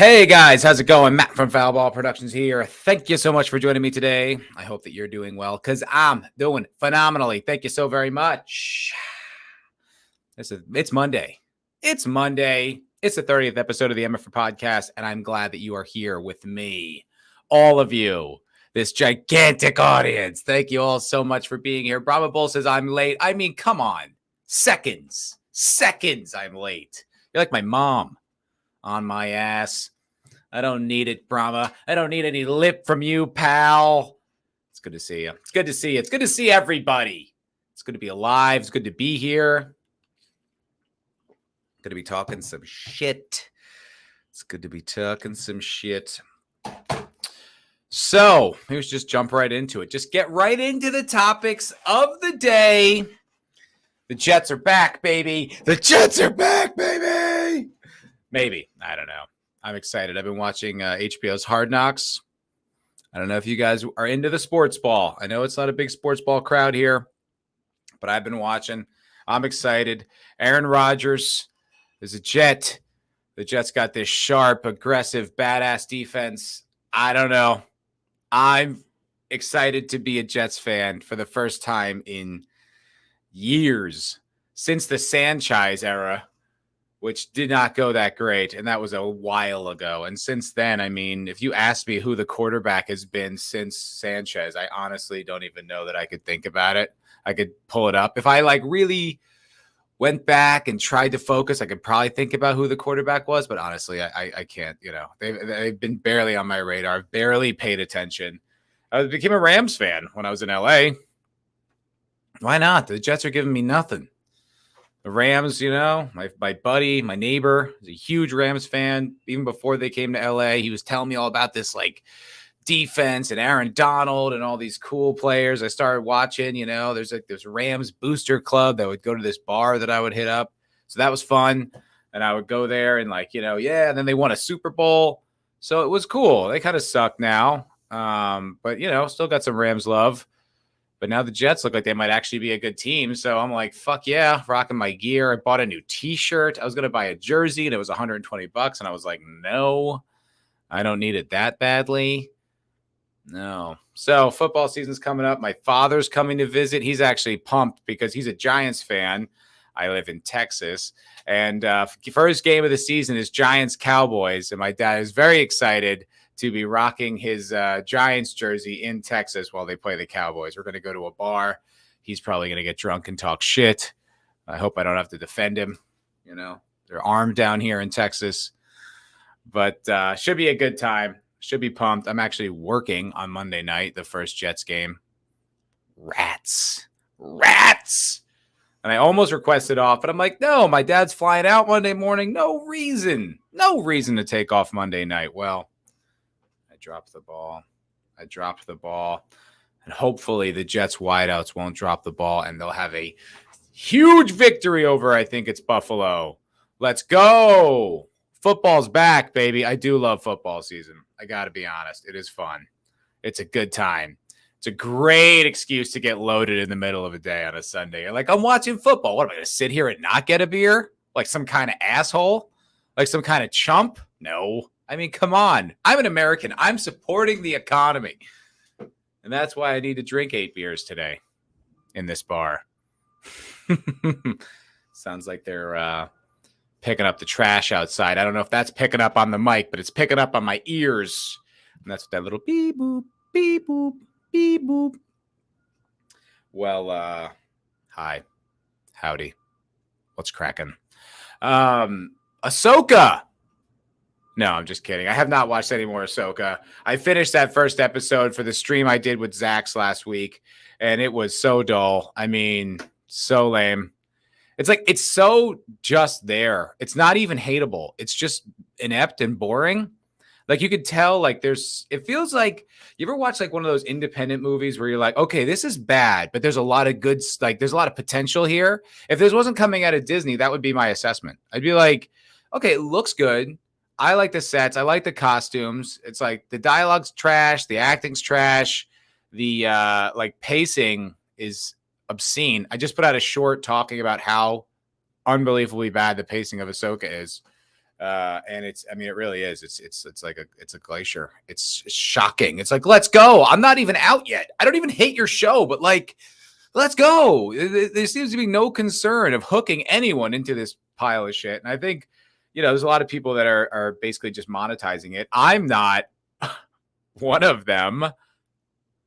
Hey guys, how's it going? Matt from Foul Ball Productions here. Thank you so much for joining me today. I hope that you're doing well because I'm doing phenomenally. Thank you so very much. It's Monday. It's Monday. It's the 30th episode of the MFer Pocast, and I'm glad that you are here with me. All of you, this gigantic audience. Thank you all so much for being here. Brahma Bull says I'm late. I mean, come on. Seconds I'm late. You're like my mom. On my ass. I don't need it, Brahma. I don't need any lip from you, pal. It's good to see you. It's good to see you. It's good to see everybody. It's good to be alive. It's good to be here. Good to be talking some shit. It's good to be talking some shit. So, let's just jump right into it. Just get right into the topics of the day. The Jets are back, baby. The Jets are back, baby. Maybe. I don't know. I'm excited. I've been watching HBO's Hard Knocks. I don't know if you guys are into the sports ball. I know it's not a big sports ball crowd here, but I've been watching. I'm excited. Aaron Rodgers is a Jet. The Jets got this sharp, aggressive, badass defense. I don't know. I'm excited to be a Jets fan for the first time in years since the Sanchez era, which did not go that great, and that was a while ago. And since then, I mean, if you ask me who the quarterback has been since Sanchez, I honestly don't even know that I could think about it. I could pull it up. If I really went back and tried to focus, I could probably think about who the quarterback was, but honestly, I can't. They've been barely on my radar. I've barely paid attention. I became a Rams fan when I was in LA. Why not? The Jets are giving me nothing. The Rams, my buddy, my neighbor is a huge Rams fan. Even before they came to LA, he was telling me all about this defense and Aaron Donald and all these cool players. I started watching, there's this Rams booster club that would go to this bar that I would hit up. So that was fun. And I would go there and and then they won a Super Bowl. So it was cool. They kind of suck now. But still got some Rams love. But now the Jets look like they might actually be a good team. So I'm like, fuck yeah, rocking my gear. I bought a new t-shirt. I was going to buy a jersey and it was $120. And I was like, no, I don't need it that badly. No. So football season's coming up. My father's coming to visit. He's actually pumped because he's a Giants fan. I live in Texas. And first game of the season is Giants-Cowboys. And my dad is very excited to be rocking his Giants jersey in Texas while they play the Cowboys. We're going to go to a bar. He's probably going to get drunk and talk shit. I hope I don't have to defend him. They're armed down here in Texas. But should be a good time. Should be pumped. I'm actually working on Monday night, the first Jets game. Rats. And I almost requested off, but I'm like, no, my dad's flying out Monday morning. No reason to take off Monday night. Well, I dropped the ball. And hopefully the Jets wideouts won't drop the ball and they'll have a huge victory over, I think it's Buffalo. Let's go. Football's back, baby. I do love football season. I got to be honest. It is fun. It's a good time. It's a great excuse to get loaded in the middle of a day on a Sunday. You're like, I'm watching football. What, am I going to sit here and not get a beer? Like some kind of asshole? Like some kind of chump? No. I mean, come on. I'm an American. I'm supporting the economy. And that's why I need to drink 8 beers today in this bar. Sounds like they're picking up the trash outside. I don't know if that's picking up on the mic, but it's picking up on my ears. And that's what that little beep, boop, beep, boop, beep, boop. Well, hi. Howdy. What's cracking? Ahsoka. No, I'm just kidding. I have not watched any more Ahsoka. I finished that first episode for the stream I did with Zax last week, and it was so dull. I mean, so lame. It's so just there. It's not even hateable. It's just inept and boring. You could tell, it feels like, you ever watch one of those independent movies where you're like, okay, this is bad, but there's a lot of good, there's a lot of potential here. If this wasn't coming out of Disney, that would be my assessment. I'd be like, okay, it looks good. I like the sets. I like the costumes. It's the dialogue's trash. The acting's trash. The pacing is obscene. I just put out a short talking about how unbelievably bad the pacing of Ahsoka is. And it really is. It's like it's a glacier. It's shocking. It's like, let's go. I'm not even out yet. I don't even hate your show, but like, let's go. There seems to be no concern of hooking anyone into this pile of shit. And I think, there's a lot of people that are basically just monetizing it. I'm not one of them.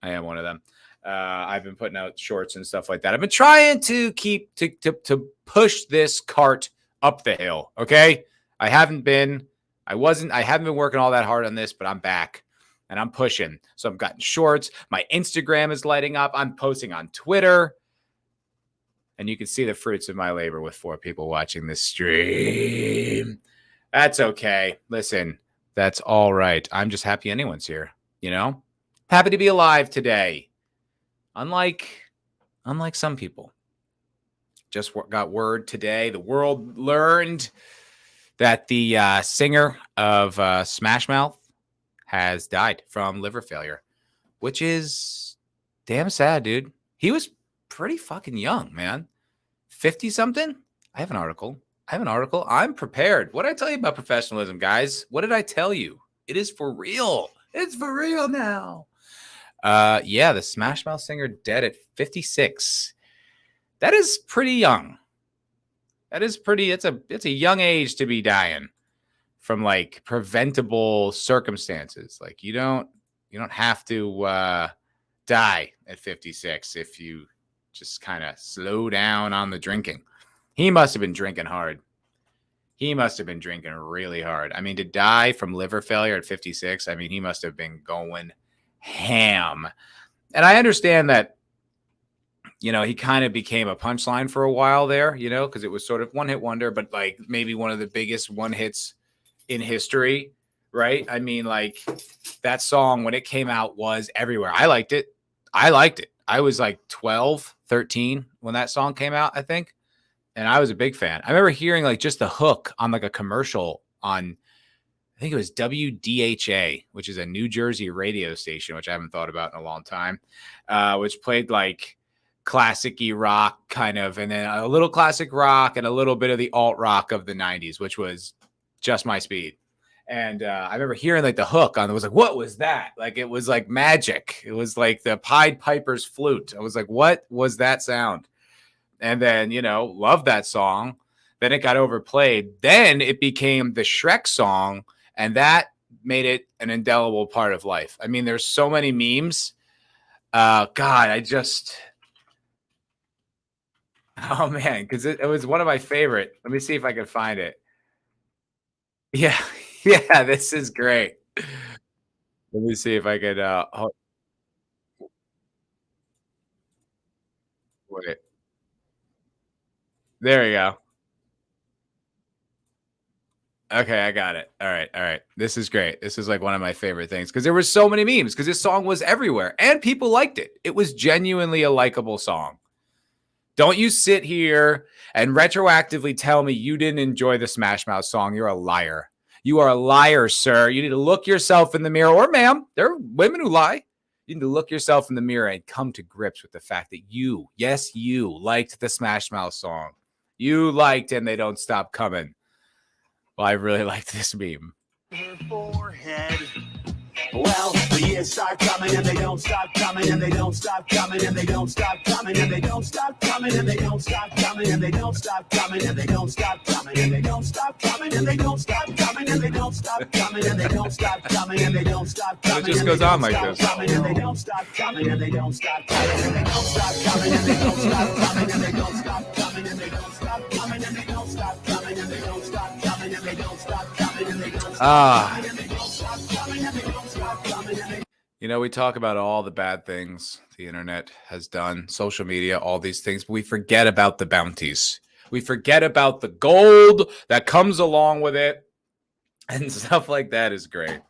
I am one of them. I've been putting out shorts and stuff like that. I've been trying to keep to push this cart up the hill. Okay. I haven't been working all that hard on this, but I'm back and I'm pushing. So I've gotten shorts. My Instagram is lighting up. I'm posting on Twitter. And you can see the fruits of my labor with 4 people watching this stream. That's okay. Listen, that's all right. I'm just happy anyone's here, Happy to be alive today. Unlike some people. Just got word today. The world learned that the singer of Smashmouth has died from liver failure, which is damn sad, dude. He was pretty fucking young, man. 50-something? I have an article. I'm prepared. What did I tell you about professionalism, guys? What did I tell you? It is for real. It's for real now. Yeah, the Smashmouth singer dead at 56. That is pretty young. It's a young age to be dying from like preventable circumstances. Like you don't have to die at 56 if you just kind of slow down on the drinking. He must have been drinking hard. He must have been drinking really hard. I mean, to die from liver failure at 56, he must have been going ham. And I understand that, he kind of became a punchline for a while there, because it was sort of one hit wonder, but like maybe one of the biggest one hits in history, right? Like that song when it came out was everywhere. I liked it. I was like 12, 13 when that song came out, I think. And I was a big fan. I remember hearing like just the hook on like a commercial on, I think it was WDHA, which is a New Jersey radio station, which I haven't thought about in a long time, which played like classic-y rock kind of, and then a little classic rock and a little bit of the alt rock of the 90s, which was just my speed. And I remember hearing like the hook on it. Was like, what was that? Like, it was like magic. It was like the Pied Piper's flute. I was like, what was that sound? And then, loved that song. Then it got overplayed. Then it became the Shrek song. And that made it an indelible part of life. There's so many memes. God, oh man, because it was one of my favorite. Let me see if I can find it. Yeah, yeah, this is great. Let me see if I could wait. There you go. Okay, I got it. All right. This is great. This is like one of my favorite things because there were so many memes because this song was everywhere and people liked it. It was genuinely a likable song. Don't you sit here and retroactively tell me you didn't enjoy the Smash Mouth song. You're a liar. You are a liar, sir. You need to look yourself in the mirror, or ma'am, there are women who lie. You need to look yourself in the mirror and come to grips with the fact that you liked the Smash Mouth song. You liked And They Don't Stop Coming. Well, I really liked this meme. Forehead. Well, the years start coming and they don't stop coming and they don't stop coming and they don't stop coming and they don't stop coming and they don't stop coming and they don't stop coming and they don't stop coming and they don't stop coming and they don't stop coming and they don't stop coming and they don't stop coming and they don't stop coming. It just goes on like this. And they don't stop coming and they don't stop coming and they don't stop coming and they don't stop coming and they don't stop coming and they don't stop coming and they don't stop coming and they don't stop coming and they don't stop coming and they don't stop coming and they don't stop coming and they don't stop coming. We talk about all the bad things the internet has done, social media, all these things, but we forget about the bounties. We forget about the gold that comes along with it, and stuff like that is great.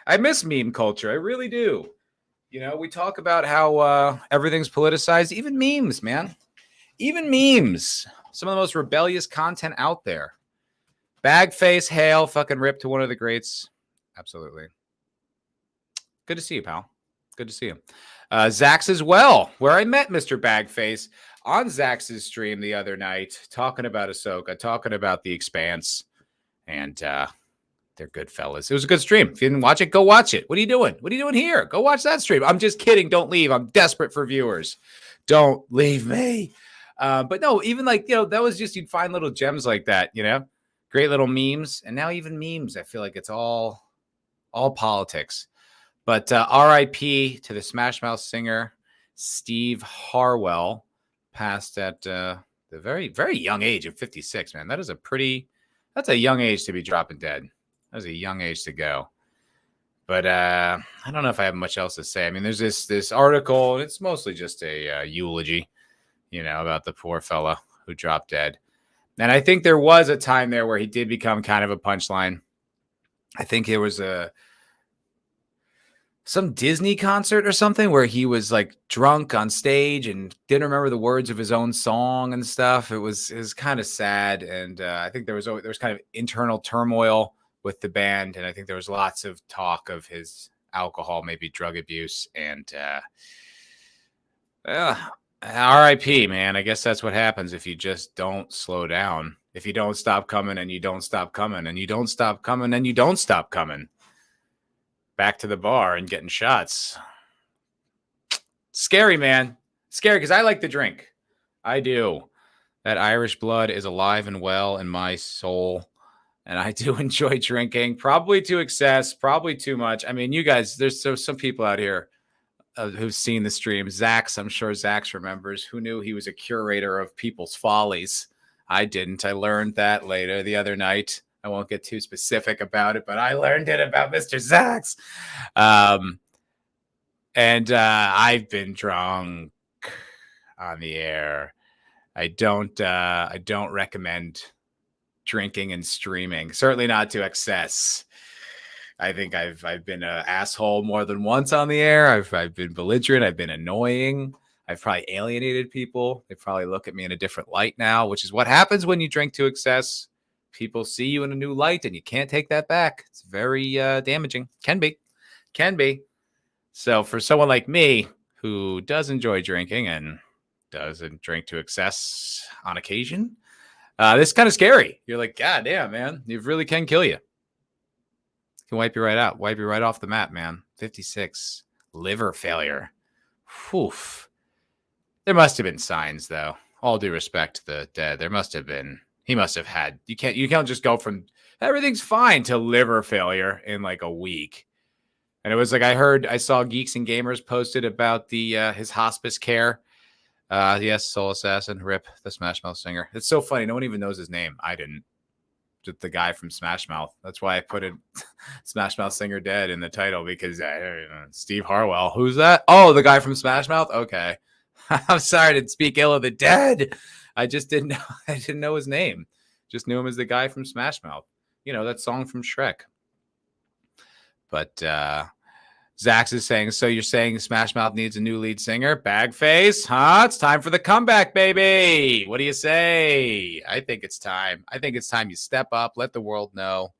I miss meme culture. I really do. We talk about how everything's politicized, even memes, man. Even memes. Some of the most rebellious content out there. Bagface, hail, fucking rip to one of the greats. Absolutely. Good to see you, pal. Good to see you. Zax as well, where I met Mr. Bagface on Zax's stream the other night, talking about Ahsoka, talking about The Expanse. And they're good fellas. It was a good stream. If you didn't watch it, go watch it. What are you doing? What are you doing here? Go watch that stream. I'm just kidding. Don't leave. I'm desperate for viewers. Don't leave me. But no, even like, that was just, you'd find little gems like that, great little memes. And now even memes, I feel like it's all politics. But RIP to the Smashmouth singer, Steve Harwell, passed at the very, very young age of 56, man. That's a young age to be dropping dead. That was a young age to go. But I don't know if I have much else to say. I mean, there's this article, and it's mostly just a eulogy, about the poor fella who dropped dead. And I think there was a time there where he did become kind of a punchline. I think it was some Disney concert or something where he was like drunk on stage and didn't remember the words of his own song and stuff. It was kind of sad. And I think there was kind of internal turmoil with the band. And I think there was lots of talk of his alcohol, maybe drug abuse, and RIP, man. I guess that's what happens if you just don't slow down. If you don't stop coming and you don't stop coming and you don't stop coming and you don't stop coming back to the bar and getting shots. Scary, man. Scary, because I like to drink. I do. That Irish blood is alive and well in my soul. And I do enjoy drinking, probably to excess, probably too much. I mean, you guys, there's some people out here who've seen the stream. Zax, I'm sure Zax remembers. Who knew he was a curator of people's follies? I didn't. I learned that later the other night. I won't get too specific about it, but I learned it about Mr. Zax. And I've been drunk on the air. I don't recommend drinking and streaming. Certainly not to excess. I think I've been an asshole more than once on the air. I've been belligerent. I've been annoying. I've probably alienated people. They probably look at me in a different light now, which is what happens when you drink to excess. People see you in a new light and you can't take that back. It's very damaging. Can be. So for someone like me who does enjoy drinking and doesn't drink to excess on occasion, this is kind of scary. You're like, God damn, man. It really can kill you. It can wipe you right out. Wipe you right off the map, man. 56. Liver failure. Oof. There must have been signs, though. All due respect to the dead. There must have been. He must have had. You can't just go from everything's fine to liver failure in like a week. And it was like I saw Geeks and Gamers posted about his hospice care. Yes, Soul Assassin, RIP, the Smashmouth singer. It's so funny. No one even knows his name. I didn't. Just the guy from Smashmouth. That's why I put it Smashmouth singer dead in the title, because Steve Harwell. Who's that? Oh, the guy from Smashmouth. Okay. I'm sorry to speak ill of the dead. I just didn't know. I didn't know his name. Just knew him as the guy from Smashmouth. That song from Shrek. But Zax is saying, so you're saying Smashmouth needs a new lead singer? Bagface? Huh? It's time for the comeback, baby. What do you say? I think it's time. I think it's time you step up, let the world know.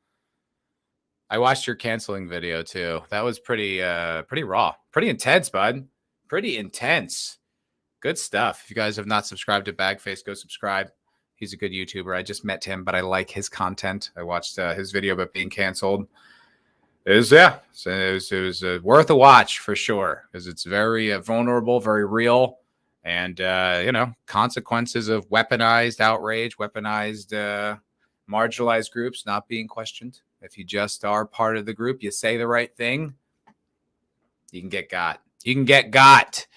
I watched your canceling video too. That was pretty raw. Pretty intense, bud. Pretty intense. Good stuff. If you guys have not subscribed to Bagface, go subscribe. He's a good YouTuber. I just met him, but I like his content. I watched his video about being canceled. It was worth a watch for sure, because it's very vulnerable, very real, and consequences of weaponized outrage, weaponized marginalized groups not being questioned. If you just are part of the group, you say the right thing, you can get got.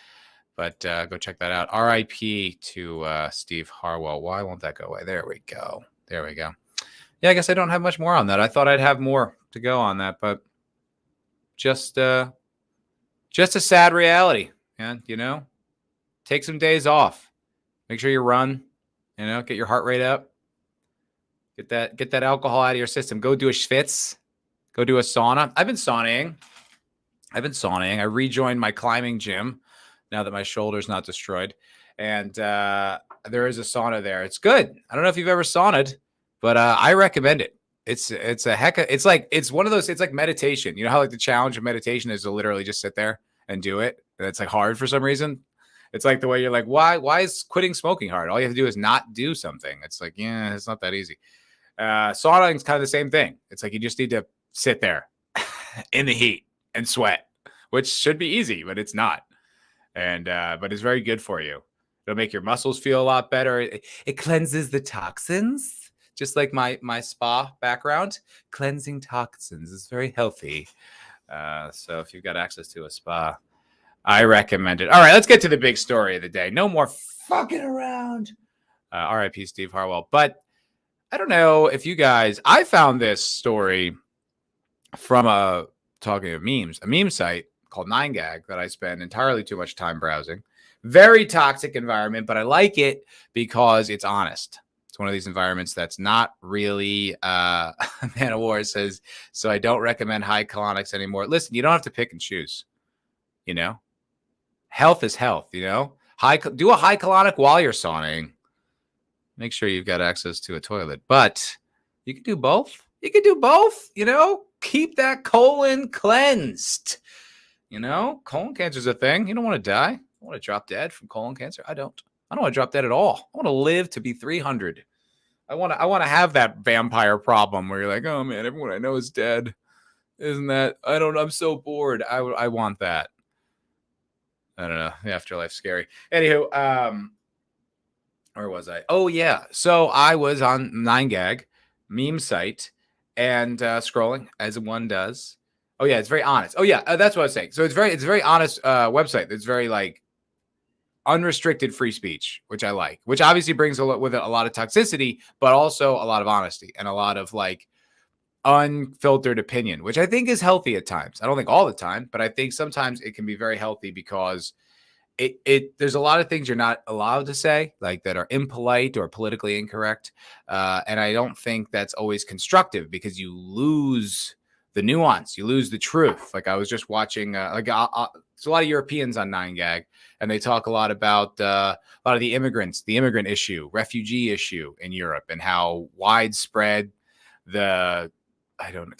But go check that out. RIP to Steve Harwell. Why won't that go away? There we go. Yeah, I guess I don't have much more on that. I thought I'd have more to go on that, but just a sad reality. And take some days off. Make sure you run. Get your heart rate up. Get that alcohol out of your system. Go do a schwitz. Go do a sauna. I've been saunaing. I rejoined my climbing gym now that my shoulder's not destroyed, and there is a sauna there. It's good. I don't know if you've ever sauned, but I recommend it. It's one of those. It's like meditation. You know how like the challenge of meditation is to literally just sit there and do it. And it's like hard for some reason. It's like the way you're like, why is quitting smoking hard? All you have to do is not do something. It's like, yeah, it's not that easy. Sauna is kind of the same thing. It's like you just need to sit there in the heat and sweat, which should be easy, but it's not. And but it's very good for you. It'll make your muscles feel a lot better. It cleanses the toxins, just like my spa background. Cleansing toxins is very healthy. So if you've got access to a spa, I recommend it. All right, let's get to the big story of the day. No more fucking around. R.I.P. Steve Harwell. But I don't know if you guys, I found this story from talking of memes, a meme site called 9gag that I spend entirely too much time browsing. Very toxic environment, but I like it because it's honest. It's one of these environments that's not really, Man of War says, so I don't recommend high colonics anymore. Listen, you don't have to pick and choose, you know? Health is health, you know? Do a high colonic while you're sauning. Make sure you've got access to a toilet, but you can do both. You can do both, you know? Keep that colon cleansed. You know, colon cancer is a thing. You don't want to die. I want to drop dead from colon cancer. I don't want to drop dead at all. I want to live to be 300. I want to have that vampire problem where you're like, oh man, everyone I know is dead. Isn't that? I'm so bored. I want that. I don't know. The afterlife's scary. Anywho, where was I? Oh yeah. So I was on 9gag meme site and scrolling as one does. Oh yeah, it's very honest. Oh yeah, that's what I was saying. So it's very honest website. It's very like unrestricted free speech, which I like. Which obviously brings with it a lot of toxicity, but also a lot of honesty and a lot of like unfiltered opinion, which I think is healthy at times. I don't think all the time, but I think sometimes it can be very healthy because there's a lot of things you're not allowed to say, like that are impolite or politically incorrect, and I don't think that's always constructive because you lose the nuance, you lose the truth. Like I was just watching, there's a lot of Europeans on 9gag, and they talk a lot about a lot of the immigrant issue, refugee issue in Europe, and how widespread can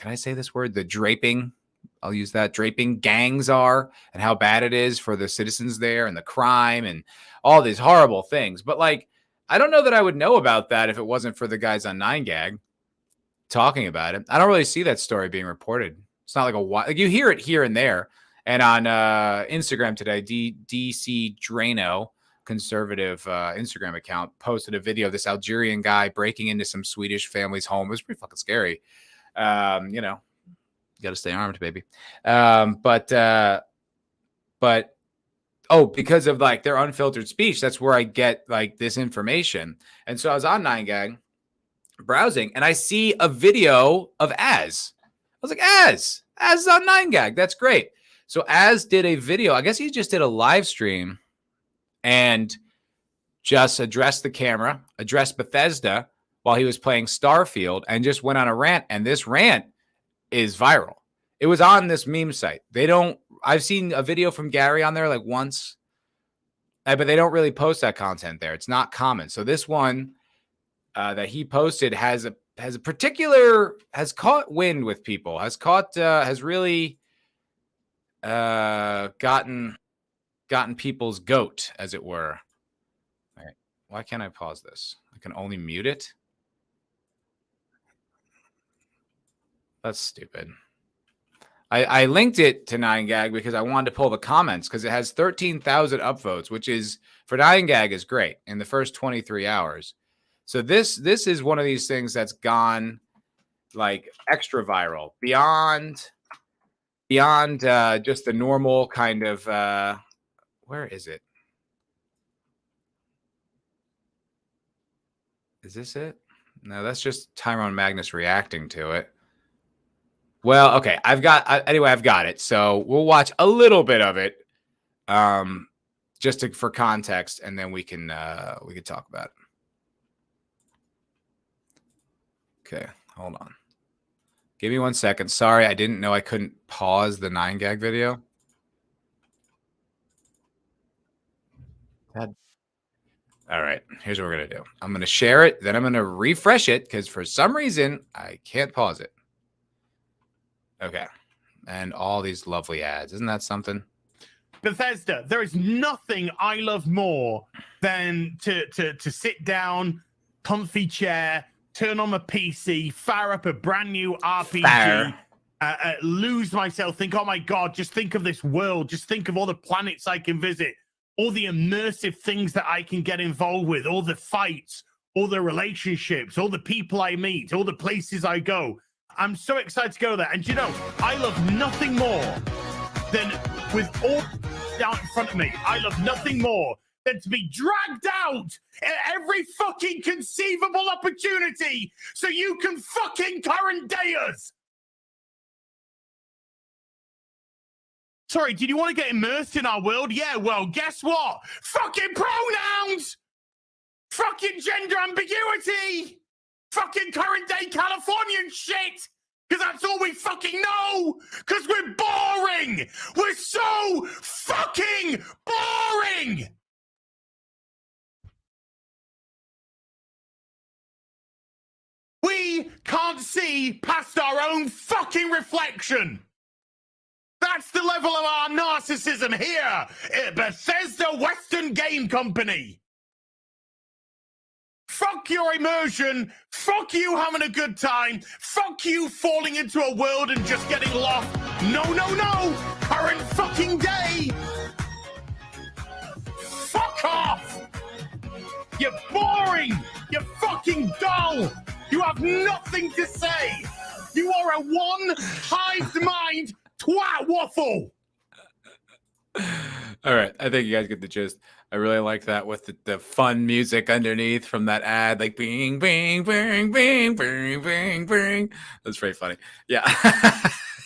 I say this word? The draping. I'll use that. Draping gangs are, and how bad it is for the citizens there, and the crime, and all these horrible things. But like, I don't know that I would know about that if it wasn't for the guys on 9gag talking about it. I don't really see that story being reported. It's not like you hear it here and there. And on Instagram today, DC Drano, conservative Instagram account, posted a video of this Algerian guy breaking into some Swedish family's home. It was pretty fucking scary. You know, you got to stay armed, baby. But because of like their unfiltered speech, that's where I get like this information. And so I was on 9gag browsing, and I see a video of Az. I was like, Az is on 9gag. That's great. So Az did a video. I guess he just did a live stream and just addressed the camera, addressed Bethesda while he was playing Starfield, and just went on a rant. And this rant is viral. It was on this meme site. I've seen a video from Gary on there like once, but they don't really post that content there. It's not common. So this one that he posted has caught wind with people, has really gotten people's goat, as it were. All right. Why can't I pause this? I can only mute it. That's stupid. I linked it to 9gag because I wanted to pull the comments because it has 13,000 upvotes, which is for 9gag is great in the first 23 hours. So this is one of these things that's gone like extra viral beyond just the normal kind of where is it? Is this it? No, that's just Tyrone Magnus reacting to it. Well, okay, I've got it. So we'll watch a little bit of it, just for context, and then we can talk about it. Okay, hold on. Give me 1 second. Sorry, I didn't know I couldn't pause the 9gag video. God. All right, here's what we're gonna do. I'm gonna share it, then I'm gonna refresh it because for some reason I can't pause it. Okay. And all these lovely ads. Isn't that something? Bethesda, there is nothing I love more than to sit down, comfy chair, turn on my PC, fire up a brand new RPG, Fire. lose myself, think, oh my God, just think of this world. Just think of all the planets I can visit, all the immersive things that I can get involved with, all the fights, all the relationships, all the people I meet, all the places I go. I'm so excited to go there. And you know, I love nothing more than, with all down in front of me, I love nothing more than to be dragged out at every fucking conceivable opportunity so you can fucking current day us. Sorry, did you want to get immersed in our world? Yeah, well, guess what? Fucking pronouns! Fucking gender ambiguity! Fucking current day Californian shit! Because that's all we fucking know! Because we're boring! We're so fucking boring! We can't see past our own fucking reflection! That's the level of our narcissism here at Bethesda Western Game Company. Fuck your immersion. Fuck you having a good time. Fuck you falling into a world and just getting lost. No, no, no. Current fucking day. Fuck off. You're boring. You're fucking dull. You have nothing to say. You are a one hive mind twat waffle. All right, I think you guys get the gist. I really like that with the fun music underneath from that ad, like bing, bing, bing, bing, bing, bing, bing. That's very funny. Yeah,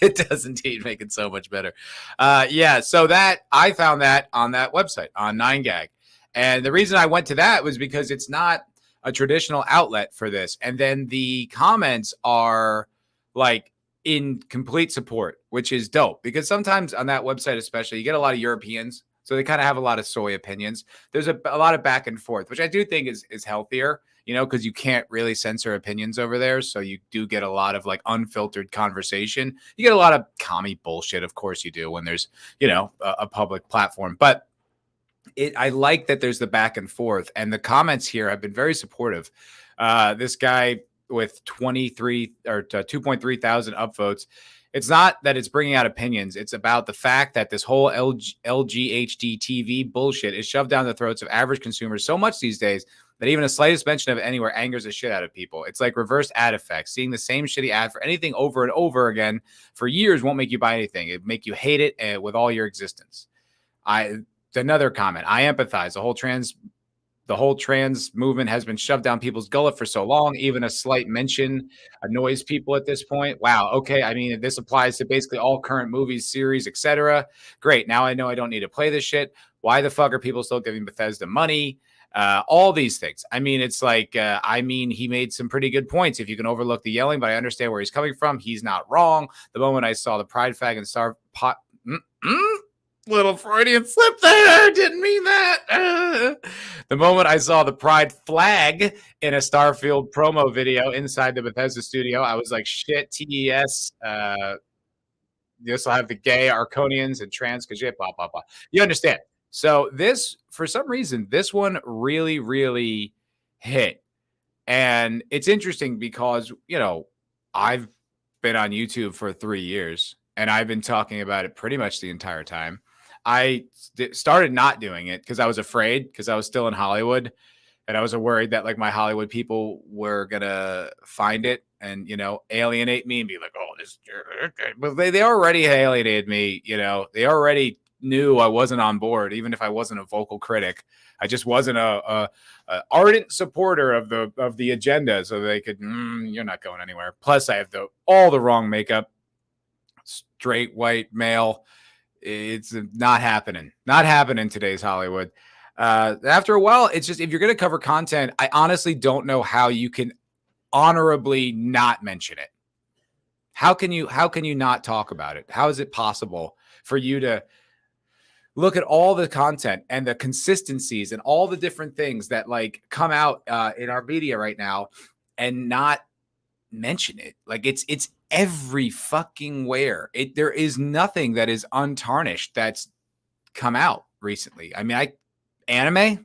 it does indeed make it so much better. Yeah, so that I found that on that website on 9gag, and the reason I went to that was because it's not a traditional outlet for this, and then the comments are like in complete support, which is dope, because sometimes on that website especially you get a lot of Europeans, so they kind of have a lot of soy opinions. There's a lot of back and forth, which I do think is healthier, you know, because you can't really censor opinions over there, so you do get a lot of like unfiltered conversation. You get a lot of commie bullshit, of course you do, when there's, you know, a public platform, but I like that there's the back and forth, and the comments here have been very supportive. This guy with 23 or 2.3 thousand upvotes. It's not that it's bringing out opinions. It's about the fact that this whole LGHD TV bullshit is shoved down the throats of average consumers so much these days that even a slightest mention of it anywhere angers the shit out of people. It's like reverse ad effects. Seeing the same shitty ad for anything over and over again for years won't make you buy anything. It'll make you hate it with all your existence. Another comment. I empathize. The whole trans movement has been shoved down people's gullet for so long. Even a slight mention annoys people at this point. Wow. Okay. I mean, this applies to basically all current movies, series, etc. Great. Now I know I don't need to play this shit. Why the fuck are people still giving Bethesda money? All these things. I mean, it's like, he made some pretty good points if you can overlook the yelling, but I understand where he's coming from. He's not wrong. The moment I saw the pride flag and little Freudian slip there. Didn't mean that. The moment I saw the pride flag in a Starfield promo video inside the Bethesda studio, I was like, shit, TES. This will have the gay Arconians and trans, because blah, blah, blah. You understand. So this, for some reason, this one really, really hit. And it's interesting because, you know, I've been on YouTube for 3 years and I've been talking about it pretty much the entire time. I started not doing it because I was afraid, because I was still in Hollywood and I was worried that like my Hollywood people were going to find it and, you know, alienate me and be like, oh, this, but they already alienated me. You know, they already knew I wasn't on board, even if I wasn't a vocal critic. I just wasn't a ardent supporter of the agenda, so they could, you're not going anywhere. Plus I have all the wrong makeup, straight white male. It's not happening. Not happening in today's Hollywood. After a while, it's just, if you're going to cover content, I honestly don't know how you can honorably not mention it. How can you not talk about it? How is it possible for you to look at all the content and the consistencies and all the different things that like come out in our media right now and not mention it? Like it's every fucking where. There is nothing that is untarnished that's come out recently. I mean, anime,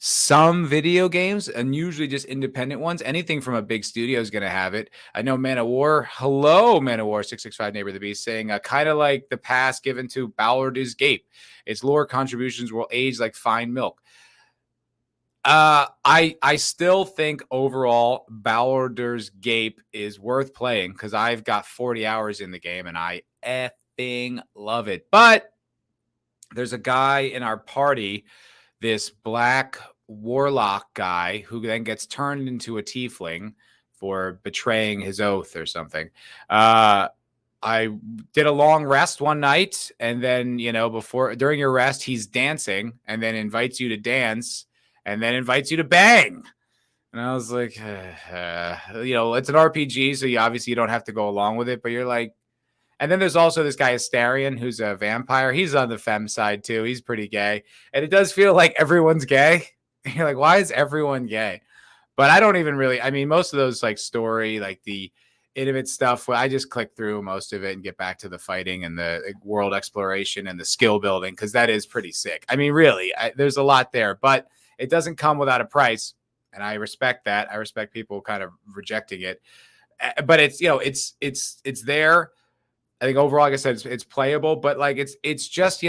some video games, and usually just independent ones. Anything from a big studio is going to have it. I know Man of War, hello, Man of War 665 Neighbor of the Beast, saying kind of like the pass given to Baldur's Gate. Its lore contributions will age like fine milk. I still think overall Baldur's Gate is worth playing because I've got 40 hours in the game and I effing love it. But there's a guy in our party, this black warlock guy, who then gets turned into a tiefling for betraying his oath or something. I did a long rest one night, and then, during your rest, he's dancing and then invites you to dance and then invites you to bang. And I was like, it's an RPG, so you don't have to go along with it, but you're like, and then there's also this guy Astarion, who's a vampire. He's on the femme side too. He's pretty gay. And it does feel like everyone's gay. You're like, why is everyone gay? But I don't even really, most of those like story, like the intimate stuff, I just click through most of it and get back to the fighting and the world exploration and the skill building, because that is pretty sick. Really, there's a lot there, but it doesn't come without a price. And I respect that. I respect people kind of rejecting it. But it's, it's there. I think overall, like I said, it's playable, but like it's just,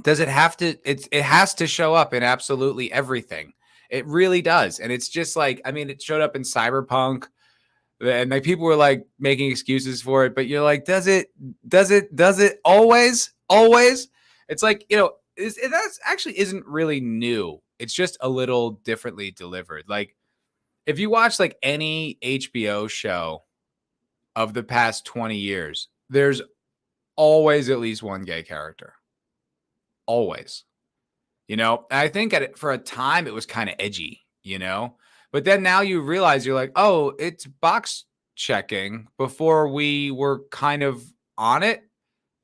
does it have to? It has to show up in absolutely everything. It really does, and it's just like, it showed up in Cyberpunk, and like people were like making excuses for it, but you're like, does it always? It's like, that actually isn't really new. It's just a little differently delivered. Like if you watch like any HBO show of the past 20 years, there's always at least one gay character. Always. I think for a time it was kind of edgy, but then now you realize you're like, oh, it's box checking before we were kind of on it.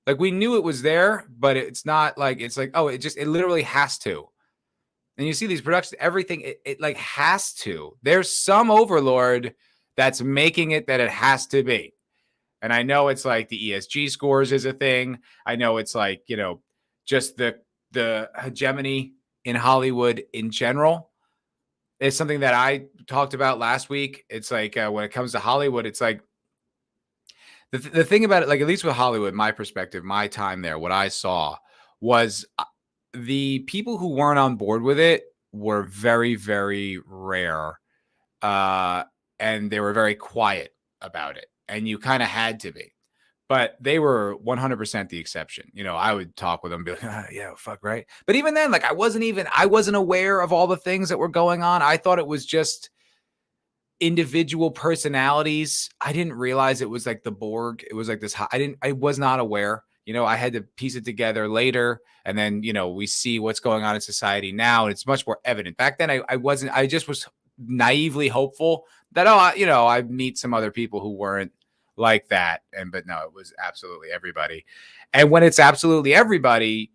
Like we knew it was there, but it's not like, it's like, oh, it literally has to. And you see these productions, everything, it like has to. There's some overlord that's making it that it has to be. And I know it's like the ESG scores is a thing. I know it's like, just the hegemony in Hollywood in general. It's something that I talked about last week. It's like when it comes to Hollywood, it's like the thing about it, like at least with Hollywood, my perspective, my time there, what I saw was the people who weren't on board with it were very, very rare. And they were very quiet about it. And you kind of had to be. But they were 100% the exception. I would talk with them and be like, yeah, fuck, right? But even then, like I wasn't aware of all the things that were going on. I thought it was just individual personalities. I didn't realize it was like the Borg. It was like this. I was not aware. I had to piece it together later. And then, we see what's going on in society now. And it's much more evident. Back then, I just was naively hopeful that, I'd meet some other people who weren't like that. But no, it was absolutely everybody. And when it's absolutely everybody,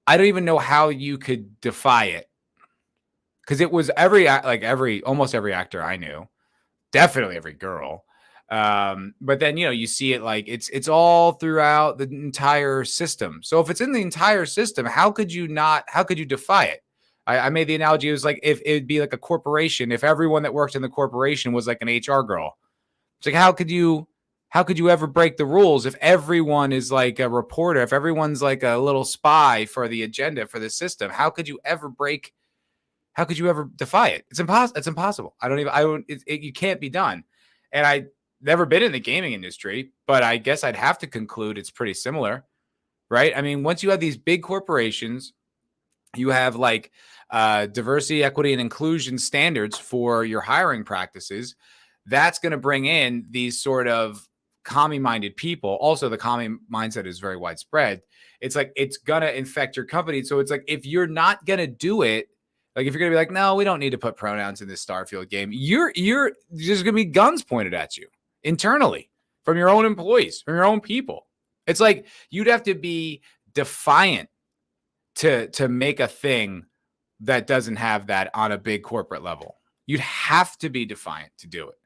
I don't even know how you could defy it. Because it was almost every actor I knew, definitely every girl. But then, you see it like it's all throughout the entire system. So if it's in the entire system, how could you defy it? I made the analogy. It was like if it'd be like a corporation, if everyone that worked in the corporation was like an HR girl. It's like, how could you ever break the rules if everyone is like a reporter, if everyone's like a little spy for the agenda for the system? How could you ever defy it? It's impossible. You can't be done. And I never been in the gaming industry, but I guess I'd have to conclude it's pretty similar, right? Once you have these big corporations, you have like diversity, equity, and inclusion standards for your hiring practices. That's going to bring in these sort of commie-minded people. Also, the commie mindset is very widespread. It's like it's going to infect your company. So it's like if you're not going to do it, like if you're going to be like, no, we don't need to put pronouns in this Starfield game, there's going to be guns pointed at you internally from your own employees, from your own people. It's like you'd have to be defiant to make a thing that doesn't have that on a big corporate level. You'd have to be defiant to do it.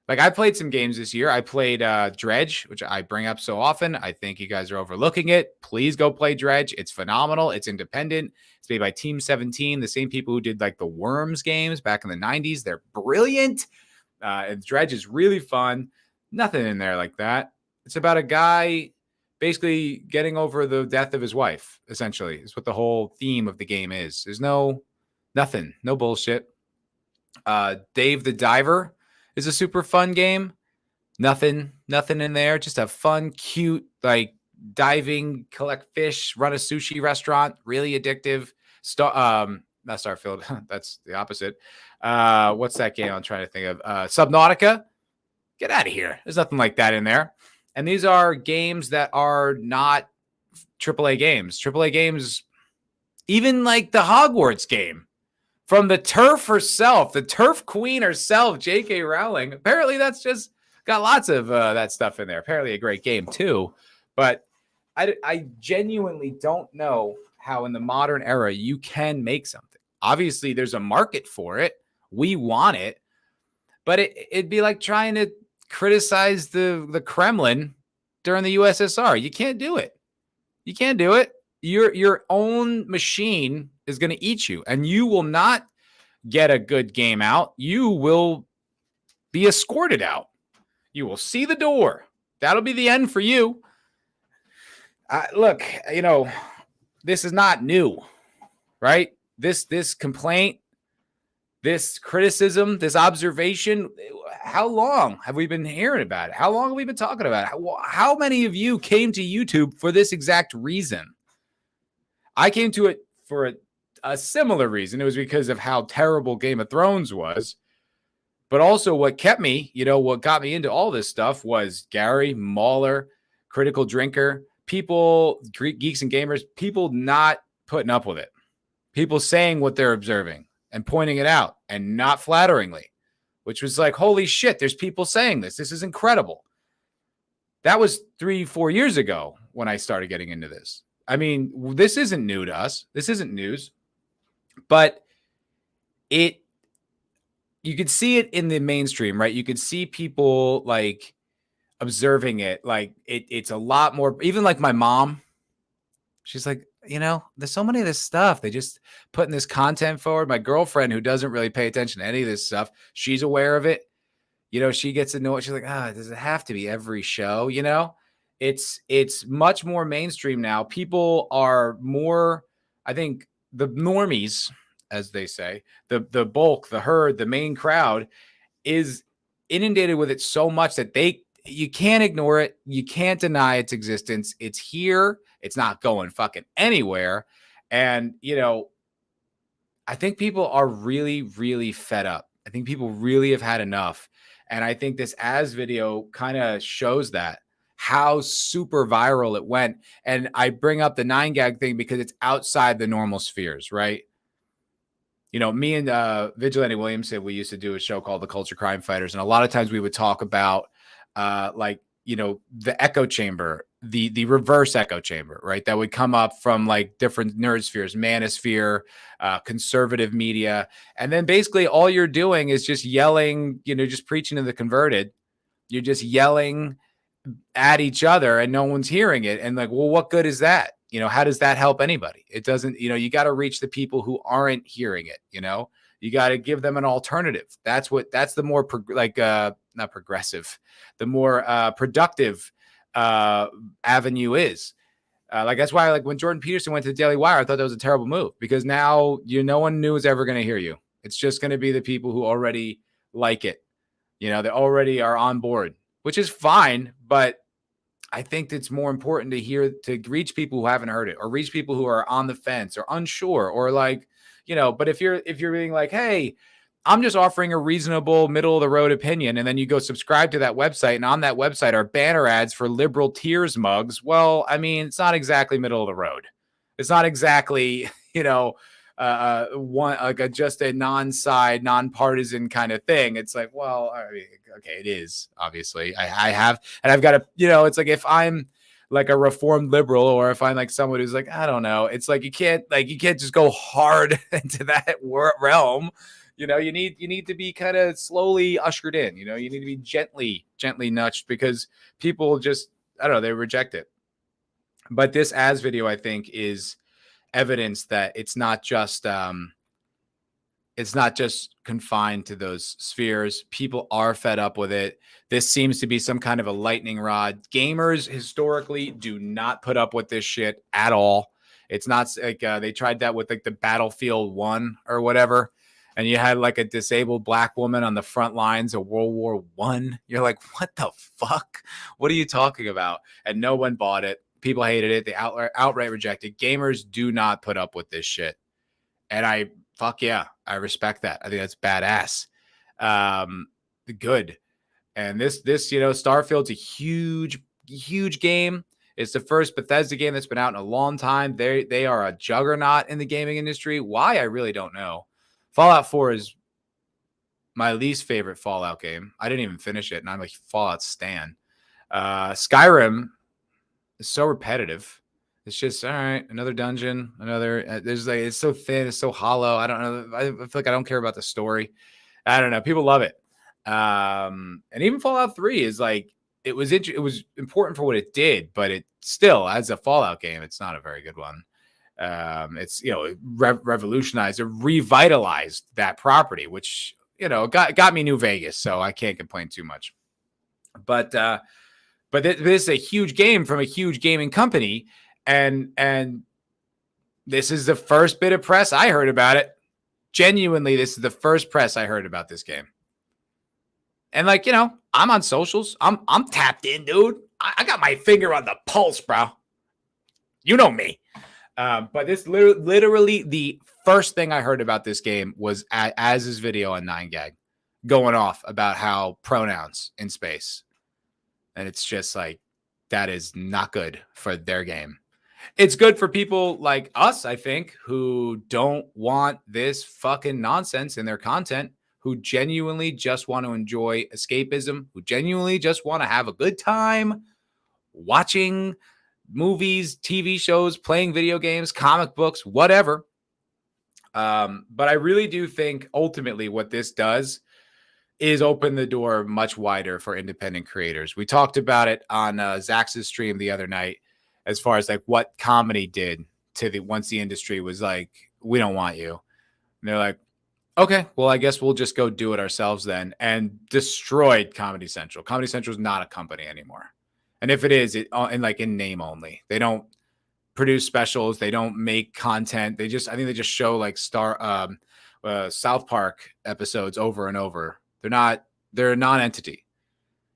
Like, I played some games this year. I played Dredge, which I bring up so often. I think you guys are overlooking it. Please go play Dredge. It's phenomenal. It's independent. It's made by Team 17, the same people who did like the Worms games back in the 90s. They're brilliant. And Dredge is really fun. Nothing in there like that. It's about a guy basically getting over the death of his wife, essentially, is what the whole theme of the game is. There's nothing, no bullshit. Dave the Diver is a super fun game. Nothing in there. Just a fun, cute, like diving, collect fish, run a sushi restaurant. Really addictive. Not Starfield. That's the opposite. What's that game I'm trying to think of? Subnautica. Get out of here. There's nothing like that in there. And these are games that are not AAA games. AAA games, even like the Hogwarts game from the turf herself, the turf queen herself, J.K. Rowling. Apparently that's just got lots of that stuff in there. Apparently a great game too. But I genuinely don't know how in the modern era you can make something. Obviously there's a market for it. We want it. But it'd be like trying to criticize the Kremlin during the USSR. You can't do it. You can't do it. Your own machine is going to eat you, and you will not get a good game out. You will be escorted out. You will see the door. That'll be the end for you. Look, this is not new, right? This complaint, this criticism, this observation, how long have we been hearing about it? How long have we been talking about it? How many of you came to YouTube for this exact reason? I came to it for a similar reason. It was because of how terrible Game of Thrones was. But also what kept me, what got me into all this stuff was Gary, Mauler, Critical Drinker, people, geeks and gamers, people not putting up with it. People saying what they're observing and pointing it out, and not flatteringly, which was like, holy shit, there's people saying this. This is incredible. That was 3-4 years ago when I started getting into this. I mean, this isn't new to us. This isn't news. But you could see it in the mainstream, right? You could see people like observing it. Like it's a lot more, even like my mom, she's like, there's so many of this stuff. They just putting this content forward. My girlfriend, who doesn't really pay attention to any of this stuff, she's aware of it. She gets to know it. She's like, does it have to be every show? It's much more mainstream now. People are more, I think the normies, as they say, the bulk, the herd, the main crowd is inundated with it so much that you can't ignore it. You can't deny its existence. It's here. It's not going fucking anywhere. And, I think people are really, really fed up. I think people really have had enough. And I think this As video kind of shows that, how super viral it went. And I bring up the 9gag thing because it's outside the normal spheres, right? Me and Vigilante Williamson, we used to do a show called The Culture Crime Fighters. And a lot of times we would talk about the echo chamber, the reverse echo chamber, right? That would come up from like different nerd spheres, manosphere, conservative media. And then basically all you're doing is just yelling, just preaching to the converted. You're just yelling at each other and no one's hearing it. And like, well, what good is that? How does that help anybody? It doesn't, you got to reach the people who aren't hearing it. You got to give them an alternative. That's the more not progressive, the more productive avenue is. That's why, like when Jordan Peterson went to the Daily Wire, I thought that was a terrible move, because now no one new is ever going to hear you. It's just going to be the people who already like it. They already are on board, which is fine. But I think it's more important to reach people who haven't heard it, or reach people who are on the fence or unsure, or like, but if you're being like, hey, I'm just offering a reasonable middle of the road opinion, and then you go subscribe to that website, and on that website are banner ads for liberal tears mugs. Well, I mean, it's not exactly middle of the road. It's not exactly, just a non-side, non-partisan kind of thing. It's like, well, I mean, okay, it is, obviously. I've got to, it's like if I'm like a reformed liberal, or if I'm like someone who's like, I don't know, it's like you can't just go hard into that realm. You know, you need to be kind of slowly ushered in. You know, you need to be gently nudged because people just, I don't know, they reject it. But this as video, I think, is evidence that it's not just confined to those spheres. People are fed up with it. This seems to be some kind of a lightning rod. Gamers historically do not put up with this shit at all. It's not like they tried that with like the Battlefield 1 or whatever. And you had like a disabled black woman on the front lines of World War I. You're like, what the fuck? What are you talking about? And no one bought it. People hated it. They outright rejected. Gamers do not put up with this shit. And fuck yeah, I respect that. I think that's badass. Good. And this, Starfield's a huge game. It's the first Bethesda game that's been out in a long time. They are a juggernaut in the gaming industry. Why? I really don't know. Fallout 4 is my least favorite Fallout game. I didn't even finish it, and I'm a Fallout stan. Skyrim is so repetitive. It's just all right. Another dungeon, another. There's like it's so thin, it's so hollow. I don't know. I feel like I don't care about the story. I don't know. People love it. And even Fallout 3 is like it was important for what it did, but it still, as a Fallout game, it's not a very good one. It's it revolutionized or revitalized that property, which got me New Vegas, so I can't complain too much. But this is a huge game from a huge gaming company. And this is the first bit of press I heard about it. Genuinely, this is the first press I heard about this game. And like, I'm on socials. I'm tapped in, dude. I got my finger on the pulse, bro. You know me. But this literally the first thing I heard about this game was Az's video on 9gag going off about how pronouns in space. And it's just like, that is not good for their game. It's good for people like us, I think, who don't want this fucking nonsense in their content, who genuinely just want to enjoy escapism, who genuinely just want to have a good time watching movies, TV shows, playing video games, comic books, whatever. But I really do think ultimately what this does is open the door much wider for independent creators. We talked about it on Zax's stream the other night, as far as like what comedy did to once the industry was like, we don't want you. And they're like, okay, well, I guess we'll just go do it ourselves then, and destroyed Comedy Central. Comedy Central is not a company anymore. And if it is, in name only. They don't produce specials. They don't make content. I think they just show like South Park episodes over and over. They're a non-entity.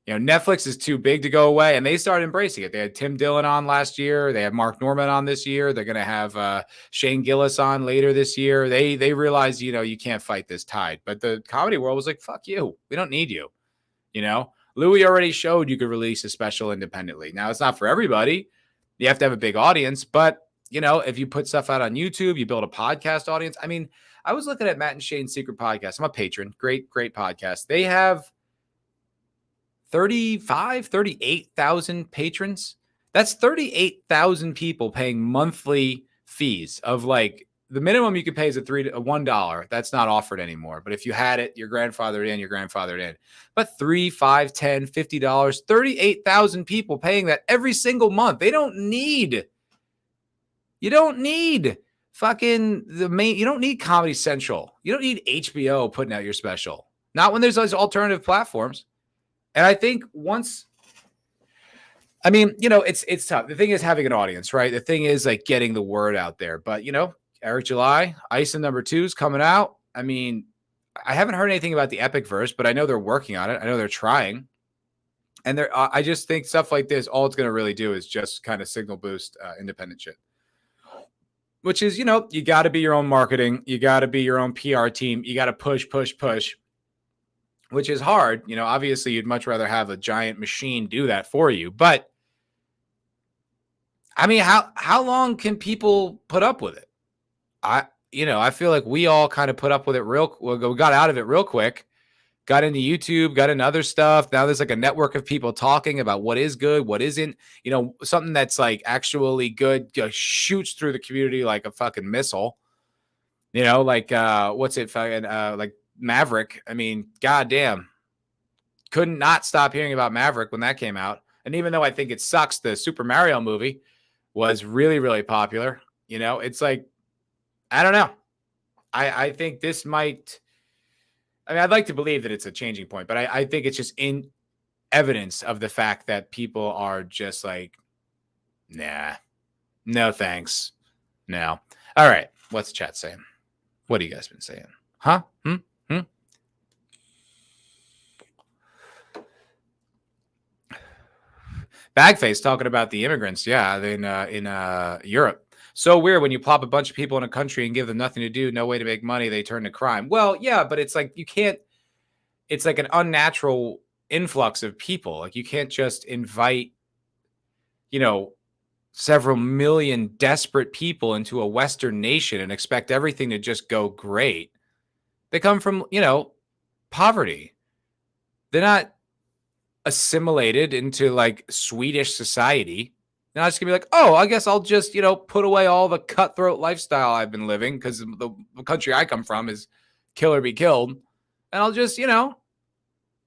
Netflix is too big to go away, and they started embracing it. They had Tim Dillon on last year. They have Mark Norman on this year. They're going to have Shane Gillis on later this year. They realized, you can't fight this tide. But the comedy world was like, fuck you. We don't need you. Louis already showed you could release a special independently. Now, it's not for everybody. You have to have a big audience. But, if you put stuff out on YouTube, you build a podcast audience. I mean, I was looking at Matt and Shane's Secret Podcast. I'm a patron. Great podcast. They have 38,000 patrons. That's 38,000 people paying monthly fees of like the minimum you could pay is $1. That's not offered anymore. But if you had it, you're grandfathered in. But $3, $5, $10, $50, 38,000 people paying that every single month. You don't need fucking you don't need Comedy Central. You don't need HBO putting out your special. Not when there's those alternative platforms. And I think it's tough. The thing is having an audience, right? The thing is like getting the word out there. But, Eric July, Ice number 2 is coming out. I mean, I haven't heard anything about the Epic verse, but I know they're working on it. I know they're trying. And I just think stuff like this, all it's going to really do is just kind of signal boost independent shit. Which is, you got to be your own marketing. You got to be your own PR team. You got to push. Which is hard. Obviously you'd much rather have a giant machine do that for you. But I mean, how long can people put up with it? I feel like we all kind of put up with it we got out of it real quick, got into YouTube, got into other stuff. Now there's like a network of people talking about what is good, what isn't, something that's like actually good shoots through the community like a fucking missile, like, what's it? Like Maverick. I mean, goddamn. Couldn't not stop hearing about Maverick when that came out. And even though I think it sucks, the Super Mario movie was really, really popular. You know, it's like, I don't know. I think this might, I mean, I'd like to believe that it's a changing point, but I think it's just in evidence of the fact that people are just like, nah, no thanks. No. All right. What's the chat saying? What have you guys been saying? Huh? Bagface talking about the immigrants. Yeah, in Europe. So weird when you plop a bunch of people in a country and give them nothing to do, no way to make money, they turn to crime. Well, yeah, but it's like you can't, it's like an unnatural influx of people. Like you can't just invite, you know, several million desperate people into a Western nation and expect everything to just go great. They come from, you know, poverty. They're not assimilated into like Swedish society. They're not just gonna be like, oh, I guess I'll just, you know, put away all the cutthroat lifestyle I've been living because the country I come from is kill or be killed. And I'll just, you know,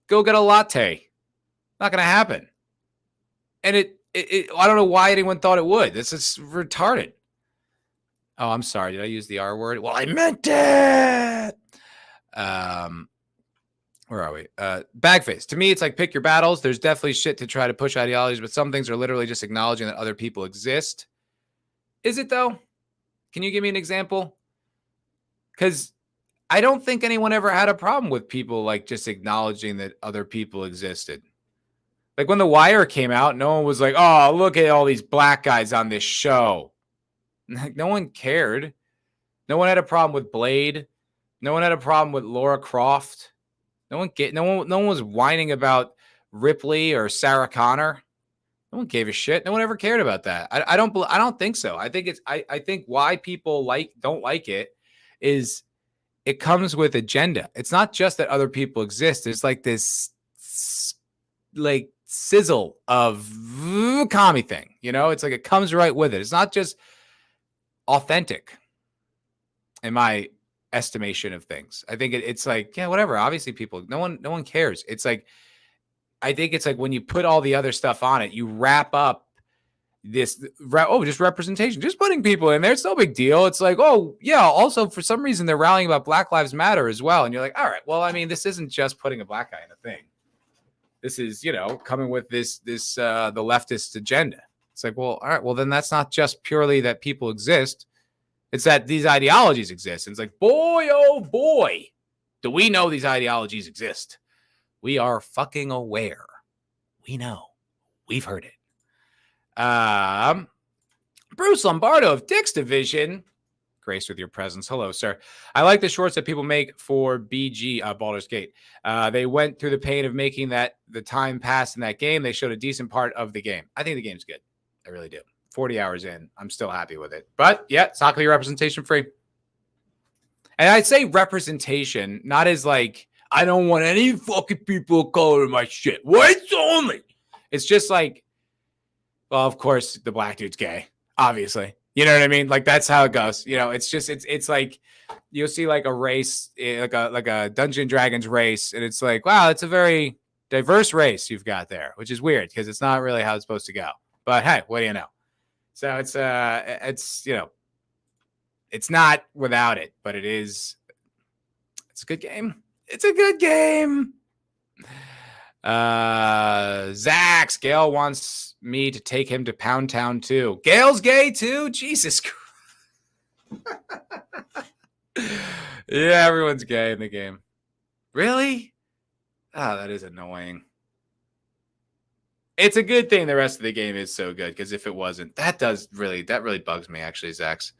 go get a latte. Not gonna happen. And I don't know why anyone thought it would. This is retarded. Oh, I'm sorry. Did I use the R word? Well, I meant it. Where are we? Bagface. To me, it's like pick your battles. There's definitely shit to try to push ideologies, but some things are literally just acknowledging that other people exist. Is it though? Can you give me an example? Because I don't think anyone ever had a problem with people like just acknowledging that other people existed. Like when The Wire came out, no one was like, oh, look at all these black guys on this show. No one cared. No one had a problem with Blade. No one had a problem with Laura Croft. No one was whining about Ripley or Sarah Connor. No one gave a shit. No one ever cared about that. I don't think so. I think why people don't like it is it comes with agenda. It's not just that other people exist. There's like this like sizzle of commie thing, you know? It's like it comes right with it. It's not just authentic in my estimation of things. I think it's like, yeah, whatever. Obviously people, no one cares. It's like, I think it's like when you put all the other stuff on it, you wrap up this, just representation, just putting people in there. It's no big deal. It's like, oh yeah. Also for some reason they're rallying about Black Lives Matter as well. And you're like, all right, well, I mean, this isn't just putting a black guy in a thing. This is, you know, coming with the leftist agenda. It's like, well, all right, well then that's not just purely that people exist. It's that these ideologies exist. And it's like, boy, oh boy, do we know these ideologies exist. We are fucking aware. We know. We've heard it. Bruce Lombardo of Dick's Division. Graced with your presence. Hello, sir. I like the shorts that people make for BG, Baldur's Gate. They went through the pain of making the time pass in that game. They showed a decent part of the game. I think the game's good. I really do. 40 hours in, I'm still happy with it. But yeah, it's not going to be representation free. And I'd say representation, not as like, I don't want any fucking people of color in my shit. Whites only. It's just like, well, of course, the black dude's gay, obviously. You know what I mean? Like, that's how it goes. You know, it's just, it's like, you'll see like a race, like a Dungeons & Dragons race. And it's like, wow, it's a very diverse race you've got there, which is weird because it's not really how it's supposed to go. But hey, what do you know? So it's, you know, it's not without it, but it's a good game. It's a good game. Zax, Gail wants me to take him to Pound Town too. Gail's gay too? Jesus Christ. Yeah, everyone's gay in the game. Really? Oh, that is annoying. It's a good thing the rest of the game is so good, because if it wasn't, that really bugs me, actually, Zax.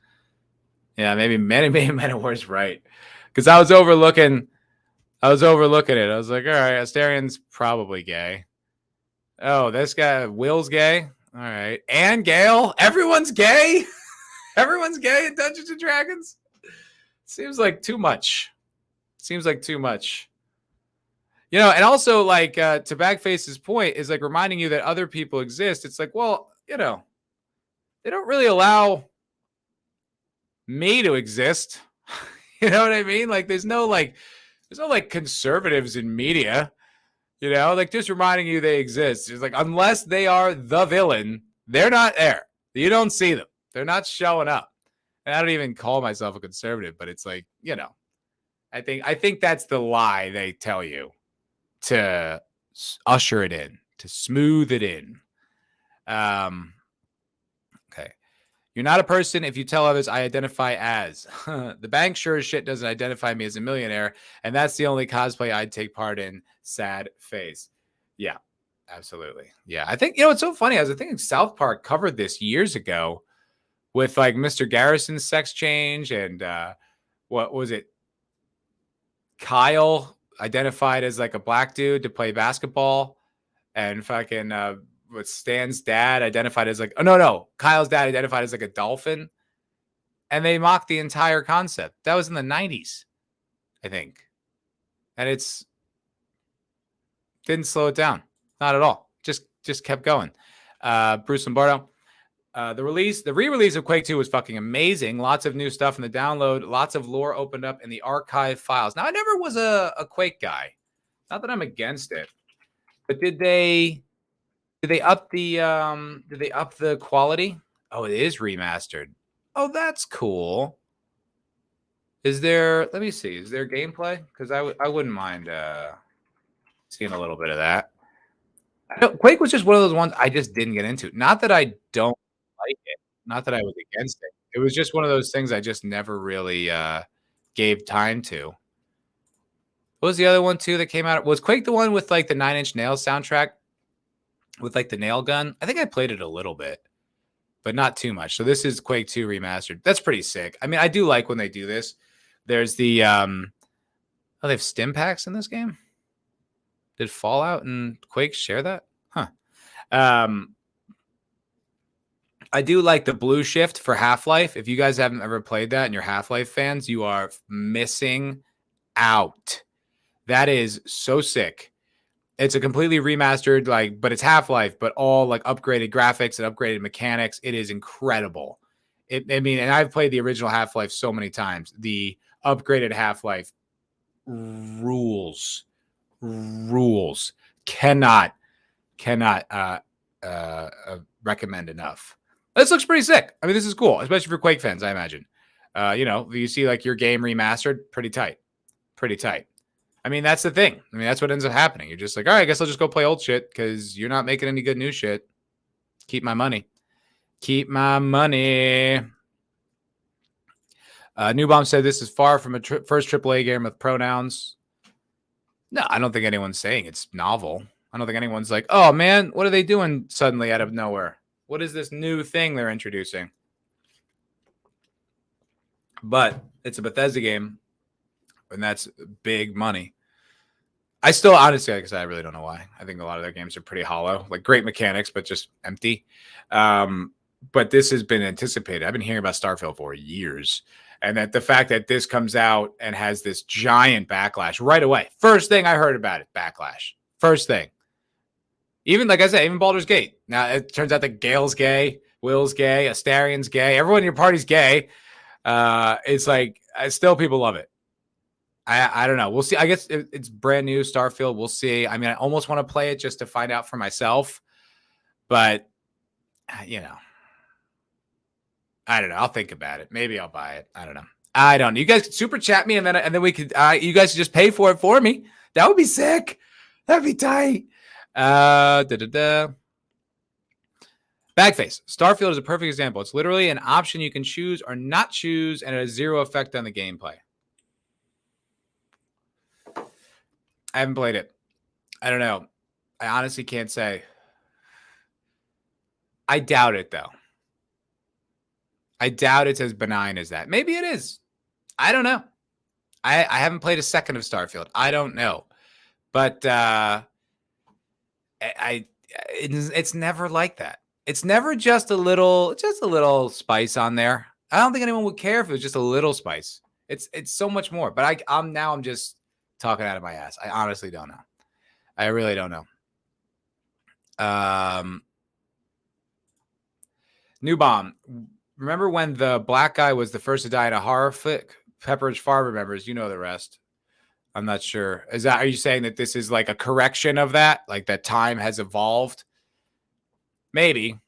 Yeah, maybe Men of War's right. Because I was overlooking it. I was like, all right, Astarion's probably gay. Oh, this guy, Will's gay? All right. And Gale? Everyone's gay? Everyone's gay in Dungeons & Dragons? Seems like too much. You know, and also, like, to Bagface's point, is like reminding you that other people exist. It's like, well, you know, they don't really allow me to exist. You know what I mean? Like, there's no, like, There's no like conservatives in media, you know, like just reminding you they exist. It's like, unless they are the villain, they're not there. You don't see them. They're not showing up. And I don't even call myself a conservative, but it's like, you know, I think that's the lie they tell you to usher it in, to smooth it in. Okay. You're not a person if you tell others I identify as. The bank sure as shit doesn't identify me as a millionaire, and that's the only cosplay I'd take part in. Sad face. Yeah, absolutely. Yeah, I think, you know, it's so funny. I was thinking South Park covered this years ago with like Mr. Garrison's sex change and what was it? Kyle identified as like a black dude to play basketball, and fucking what Stan's dad identified as like, oh no, Kyle's dad identified as like a dolphin, and they mocked the entire concept. That was in the 90s, I think, and it's didn't slow it down, not at all. Just kept going. Bruce Lombardo. The re-release of Quake 2 was fucking amazing. Lots of new stuff in the download. Lots of lore opened up in the archive files. Now, I never was a Quake guy. Not that I'm against it, but did they up the quality? Oh, it is remastered. Oh, that's cool. Is there? Let me see. Is there gameplay? Because I wouldn't mind seeing a little bit of that. Quake was just one of those ones I just didn't get into. Not that I don't like it. Not that I was against it. It was just one of those things I just never really gave time to. What was the other one too that came out? Was Quake the one with like the 9 Inch Nails soundtrack with like the nail gun? I think I played it a little bit, but not too much. So this is Quake 2 remastered. That's pretty sick. I mean, I do like when they do this. There's the oh, they have stim packs in this game. Did Fallout and Quake share that? Huh. I do like the blue shift for Half-Life. If you guys haven't ever played that and you're Half-Life fans, you are missing out. That is so sick. It's a completely remastered, like, but it's Half-Life, but all like upgraded graphics and upgraded mechanics. It is incredible. And I've played the original Half-Life so many times. The upgraded Half-Life rules. Cannot recommend enough. This looks pretty sick. I mean, this is cool, especially for Quake fans, I imagine. You know, you see like your game remastered, pretty tight. I mean, that's the thing. I mean, that's what ends up happening. You're just like, all right, I guess I'll just go play old shit because you're not making any good new shit. Keep my money. New Bomb said this is far from a first AAA game with pronouns. No, I don't think anyone's saying it's novel. I don't think anyone's like, oh man, what are they doing suddenly out of nowhere? What is this new thing they're introducing? But it's a Bethesda game, and that's big money. I still, honestly, like I said, I really don't know why. I think a lot of their games are pretty hollow, like great mechanics, but just empty. But this has been anticipated. I've been hearing about Starfield for years. And that the fact that this comes out and has this giant backlash right away. First thing I heard about it, backlash. First thing. Even, like I said, even Baldur's Gate. Now, it turns out that Gale's gay, Will's gay, Astarion's gay. Everyone in your party's gay. It's like, still people love it. I don't know. We'll see. I guess it's brand new, Starfield. We'll see. I mean, I almost want to play it just to find out for myself. But, you know. I don't know. I'll think about it. Maybe I'll buy it. I don't know. I don't know. You guys could super chat me and then we could, you guys could just pay for it for me. That would be sick. That'd be tight. Bagface. Starfield is a perfect example. It's literally an option you can choose or not choose, and it has zero effect on the gameplay. I haven't played it. I don't know. I honestly can't say. I doubt it, though. I doubt it's as benign as that. Maybe it is. I don't know. I haven't played a second of Starfield. I don't know. But it's never like that. It's never just a little spice on there. I don't think anyone would care if it was just a little spice. It's so much more. But I'm just talking out of my ass. I honestly don't know. I really don't know. New Bomb. Remember when the black guy was the first to die in a horror flick? Pepperidge Farm remembers. You know the rest. I'm not sure. Are you saying that this is like a correction of that? Like that time has evolved? Maybe.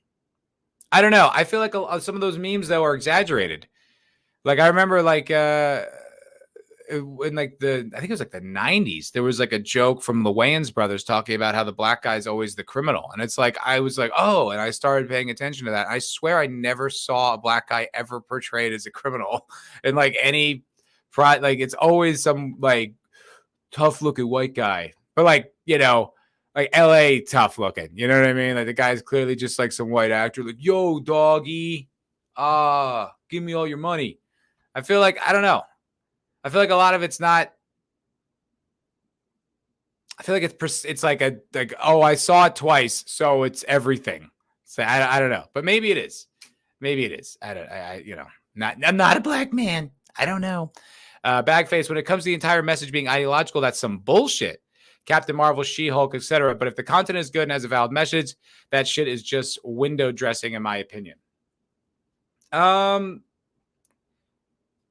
I don't know. I feel like some of those memes though are exaggerated. Like I remember like in like I think it was like the 90s, there was like a joke from the Wayans brothers talking about how the black guy's always the criminal. And it's like, I was like, oh, and I started paying attention to that. I swear I never saw a black guy ever portrayed as a criminal in like any like it's always some like tough looking white guy, but like, you know, like LA tough looking, you know what I mean? Like the guy's clearly just like some white actor, like, yo, doggy, give me all your money. I feel like, I don't know. I feel like a lot of it's not. I feel like it's like oh, I saw it twice, so it's everything. So I don't know, but maybe it is. Maybe it is. You know, I'm not a black man. I don't know. Bagface, when it comes to the entire message being ideological, that's some bullshit. Captain Marvel, She-Hulk, etc. But if the content is good and has a valid message, that shit is just window dressing, in my opinion.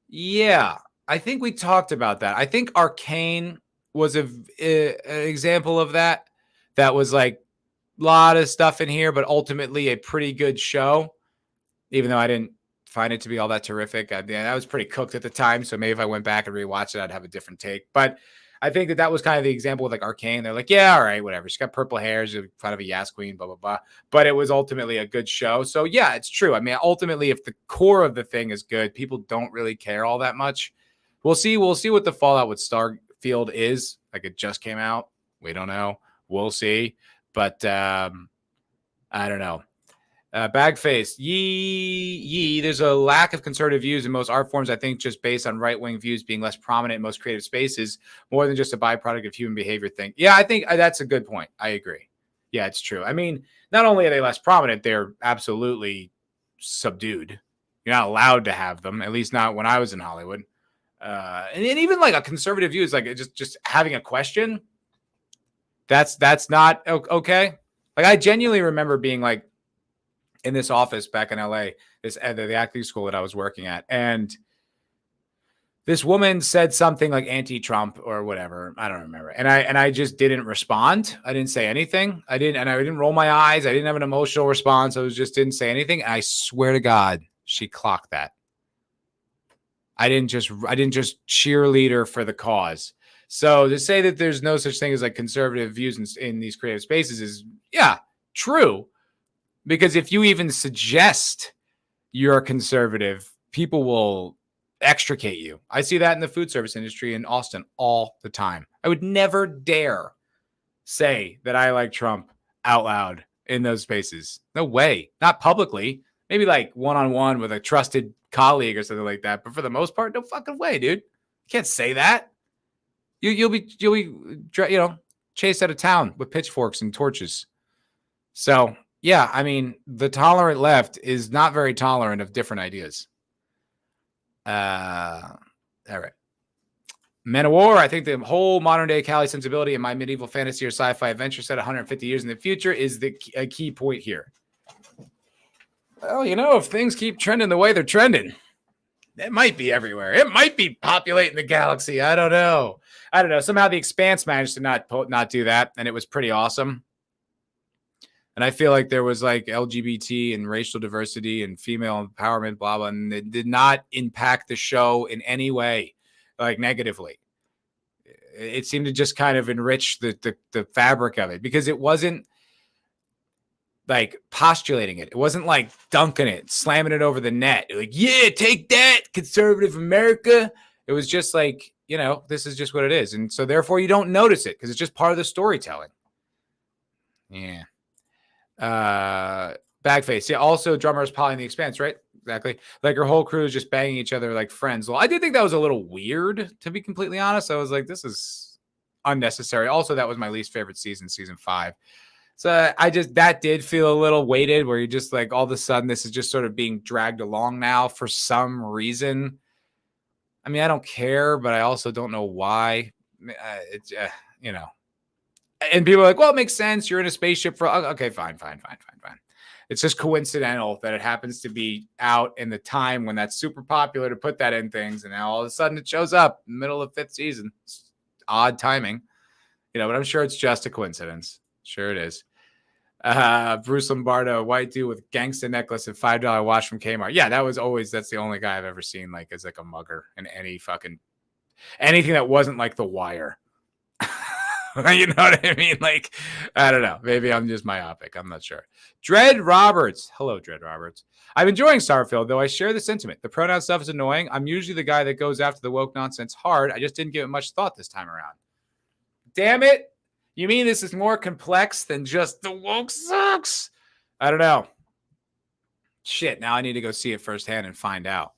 Yeah. I think we talked about that. I think Arcane was an example of that. That was like a lot of stuff in here, but ultimately a pretty good show, even though I didn't find it to be all that terrific. I was pretty cooked at the time, so maybe if I went back and rewatched it, I'd have a different take. But I think that was kind of the example with like Arcane. They're like, yeah, all right, whatever. She's got purple hair. She's kind of a Yas queen, blah, blah, blah. But it was ultimately a good show. So yeah, it's true. I mean, ultimately, if the core of the thing is good, people don't really care all that much. We'll see what the fallout with Starfield is. Like it just came out. We don't know. We'll see. But I don't know. Bagface, there's a lack of conservative views in most art forms, I think, just based on right-wing views being less prominent in most creative spaces, more than just a byproduct of human behavior thing. Yeah, I think that's a good point. I agree. Yeah, it's true. I mean, not only are they less prominent, they're absolutely subdued. You're not allowed to have them, at least not when I was in Hollywood. And even like a conservative view is like just having a question. That's not okay. Like I genuinely remember being like in this office back in LA, the acting school that I was working at, and this woman said something like anti-Trump or whatever. I don't remember. And I just didn't respond. I didn't say anything. I didn't roll my eyes. I didn't have an emotional response. I didn't say anything. And I swear to God, she clocked that. I didn't just cheerlead her for the cause. So to say that there's no such thing as like conservative views in these creative spaces is, yeah, true. Because if you even suggest you're conservative, people will extricate you. I see that in the food service industry in Austin all the time. I would never dare say that I like Trump out loud in those spaces. No way. Not publicly. Maybe like one-on-one with a trusted colleague or something like that. But for the most part, no fucking way, dude. You can't say that. You'll be chased out of town with pitchforks and torches. So yeah, I mean, the tolerant left is not very tolerant of different ideas. All right. Men of War, I think the whole modern day Cali sensibility in my medieval fantasy or sci-fi adventure set 150 years in the future is a key point here. Well, if things keep trending the way they're trending, it might be everywhere. It might be populating the galaxy. I don't know. Somehow the Expanse managed to not do that, and it was pretty awesome. And I feel like there was like LGBT and racial diversity and female empowerment, blah, blah, and it did not impact the show in any way, like negatively. It seemed to just kind of enrich the fabric of it because it wasn't like postulating it. It wasn't like dunking it, slamming it over the net. Like, yeah, take that, conservative America. It was just like, this is just what it is. And so therefore you don't notice it because it's just part of the storytelling. Yeah. Bagface. Yeah, also drummers Polly in the Expanse, right? Exactly. Like her whole crew is just banging each other like friends. Well, I did think that was a little weird, to be completely honest. I was like, this is unnecessary. Also, that was my least favorite season 5. So that did feel a little weighted where you're just like, all of a sudden, this is just sort of being dragged along now for some reason. I mean, I don't care, but I also don't know why. It's, and people are like, well, it makes sense. You're in a spaceship for, okay, fine. It's just coincidental that it happens to be out in the time when that's super popular to put that in things. And now all of a sudden it shows up in the middle of 5th season. odd timing, but I'm sure it's just a coincidence. Sure it is. Bruce Lombardo, white dude with gangsta necklace and $5 watch from Kmart. Yeah, that's the only guy I've ever seen as like a mugger in anything that wasn't like The Wire. You know what I mean? Like, I don't know. Maybe I'm just myopic. I'm not sure. Dread Roberts. Hello, Dread Roberts. I'm enjoying Starfield, though I share the sentiment. The pronoun stuff is annoying. I'm usually the guy that goes after the woke nonsense hard. I just didn't give it much thought this time around. Damn it. You mean this is more complex than just the woke sucks? I don't know. Shit, now I need to go see it firsthand and find out.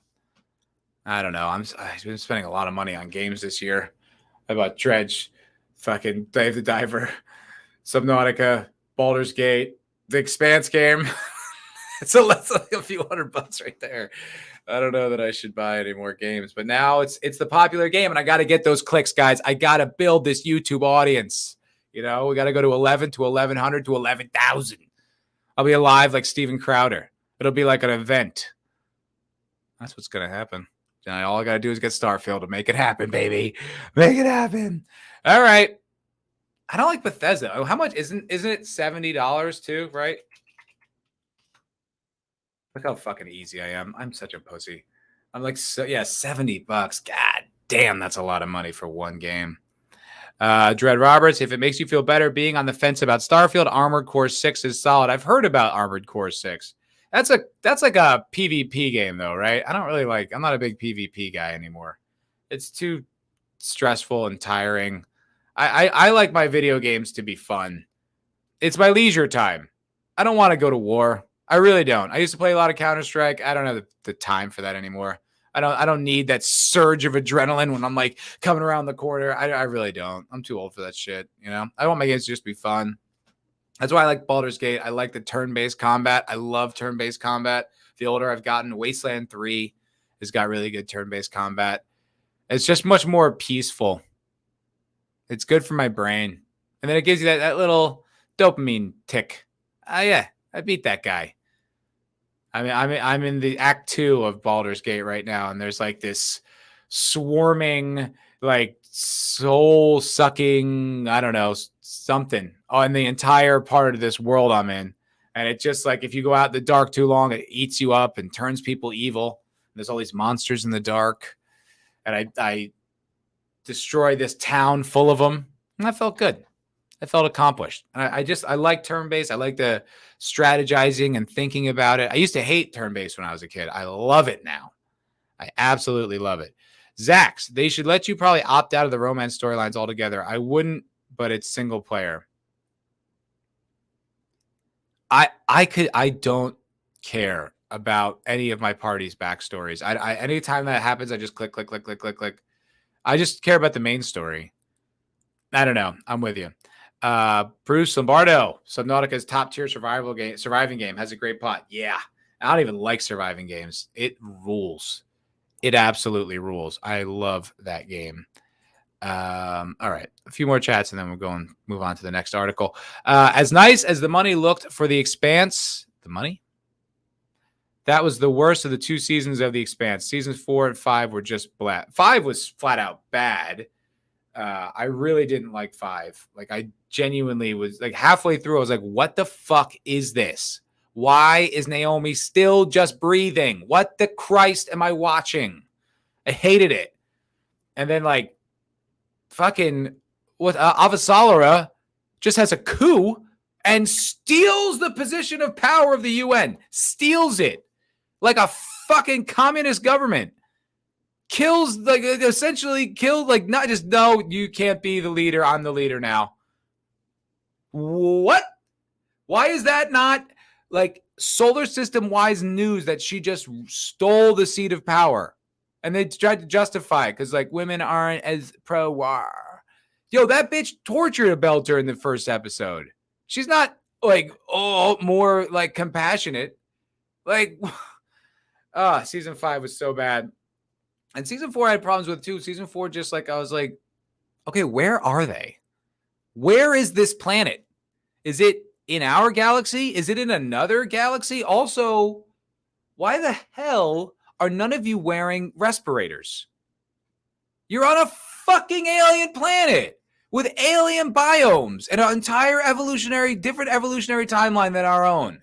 I don't know. I've been spending a lot of money on games this year. I bought Dredge, fucking Dave the Diver, Subnautica, Baldur's Gate, the Expanse game. So that's like a few $100 right there. I don't know that I should buy any more games, but now it's the popular game, and I got to get those clicks, guys. I got to build this YouTube audience. We got to go to 11 to 1,100 to 11,000. I'll be alive like Steven Crowder. It'll be like an event. That's what's going to happen. All I got to do is get Starfield to make it happen, baby. Make it happen. All right. I don't like Bethesda. Oh, how much? Isn't it $70 too, right? Look how fucking easy I am. I'm such a pussy. I'm like, $70. God damn, that's a lot of money for one game. Dread Roberts, if it makes you feel better being on the fence about Starfield, Armored Core 6 is solid. I've heard about Armored Core 6. That's like a PvP game though, right? I'm not a big PvP guy anymore. It's too stressful and tiring. I like my video games to be fun. It's my leisure time. I don't want to go to war. I really don't. I used to play a lot of Counter-Strike. I don't have the time for that anymore. I don't need that surge of adrenaline when I'm like coming around the corner. I really don't. I'm too old for that shit. I want my games to just be fun. That's why I like Baldur's Gate. I like the turn-based combat. I love turn-based combat. The older I've gotten, Wasteland 3 has got really good turn-based combat. It's just much more peaceful. It's good for my brain. And then it gives you that little dopamine tick. Yeah, I beat that guy. I'm in the act 2 of Baldur's Gate right now, and there's like this swarming, like soul sucking, I don't know, something on the entire part of this world I'm in. And it just like, if you go out in the dark too long, it eats you up and turns people evil. There's all these monsters in the dark. And I destroyed this town full of them. And I felt good. I felt accomplished. And I like turn-based. I like the strategizing and thinking about it. I used to hate turn-based when I was a kid. I love it now. I absolutely love it. Zax, they should let you probably opt out of the romance storylines altogether. I wouldn't, but it's single player. I don't care about any of my party's backstories. Anytime that happens, I just click. I just care about the main story. I don't know. I'm with you. Bruce Lombardo, Subnautica's top tier surviving game has a great plot. Yeah. I don't even like surviving games. It rules. It absolutely rules. I love that game. All right. A few more chats and then we'll go and move on to the next article. As nice as the money looked for The Expanse, the money? That was the worst of the 2 seasons of The Expanse. Seasons 4 and 5 were just flat. 5 was flat out bad. I really didn't like 5. Like, I genuinely was like halfway through. I was like, what the fuck is this? Why is Naomi still just breathing? What the Christ am I watching? I hated it. And then like fucking what Avasarala just has a coup and steals the position of power of the UN. Steals it like a fucking communist government. Kills, like, essentially killed, like, not just, no, you can't be the leader. I'm the leader now. What? Why is that not like solar system wise news that she just stole the seat of power? And they tried to justify it because like women aren't as pro-war. Yo, that bitch tortured a Belter in the first episode. She's not like, more like compassionate. Like, season 5 was so bad. And season 4 I had problems with too. Season 4, just like, I was like, okay, where are they? Where is this planet? Is it in our galaxy? Is it in another galaxy? Also, why the hell are none of you wearing respirators? You're on a fucking alien planet with alien biomes and an entire different evolutionary timeline than our own.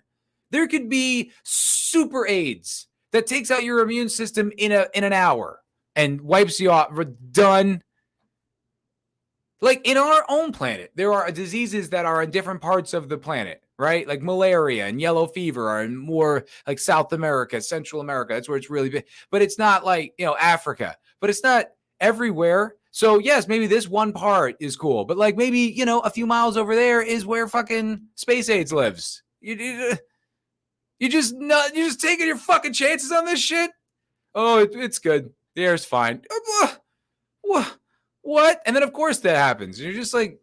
There could be super AIDS that takes out your immune system in an hour and wipes you off. We're done. Like in our own planet, there are diseases that are in different parts of the planet, right? Like malaria and yellow fever are in more like South America, Central America. That's where it's really big. But it's not like, Africa. But it's not everywhere. So yes, maybe this one part is cool, but like maybe, a few miles over there is where fucking Space AIDS lives. You just taking your fucking chances on this shit. Oh, it's good. The air's fine. What? And then of course that happens. You're just like,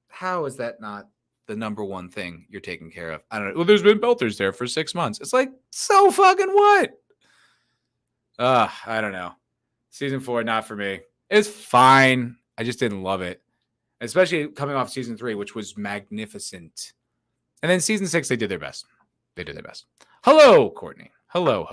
how is that not the number one thing you're taking care of? I don't know. Well, there's been belters there for 6 months. It's like, so fucking what? I don't know. Season 4, not for me. It's fine. I just didn't love it. Especially coming off season 3, which was magnificent. And then season 6, they did their best. Hello, Courtney. Hello.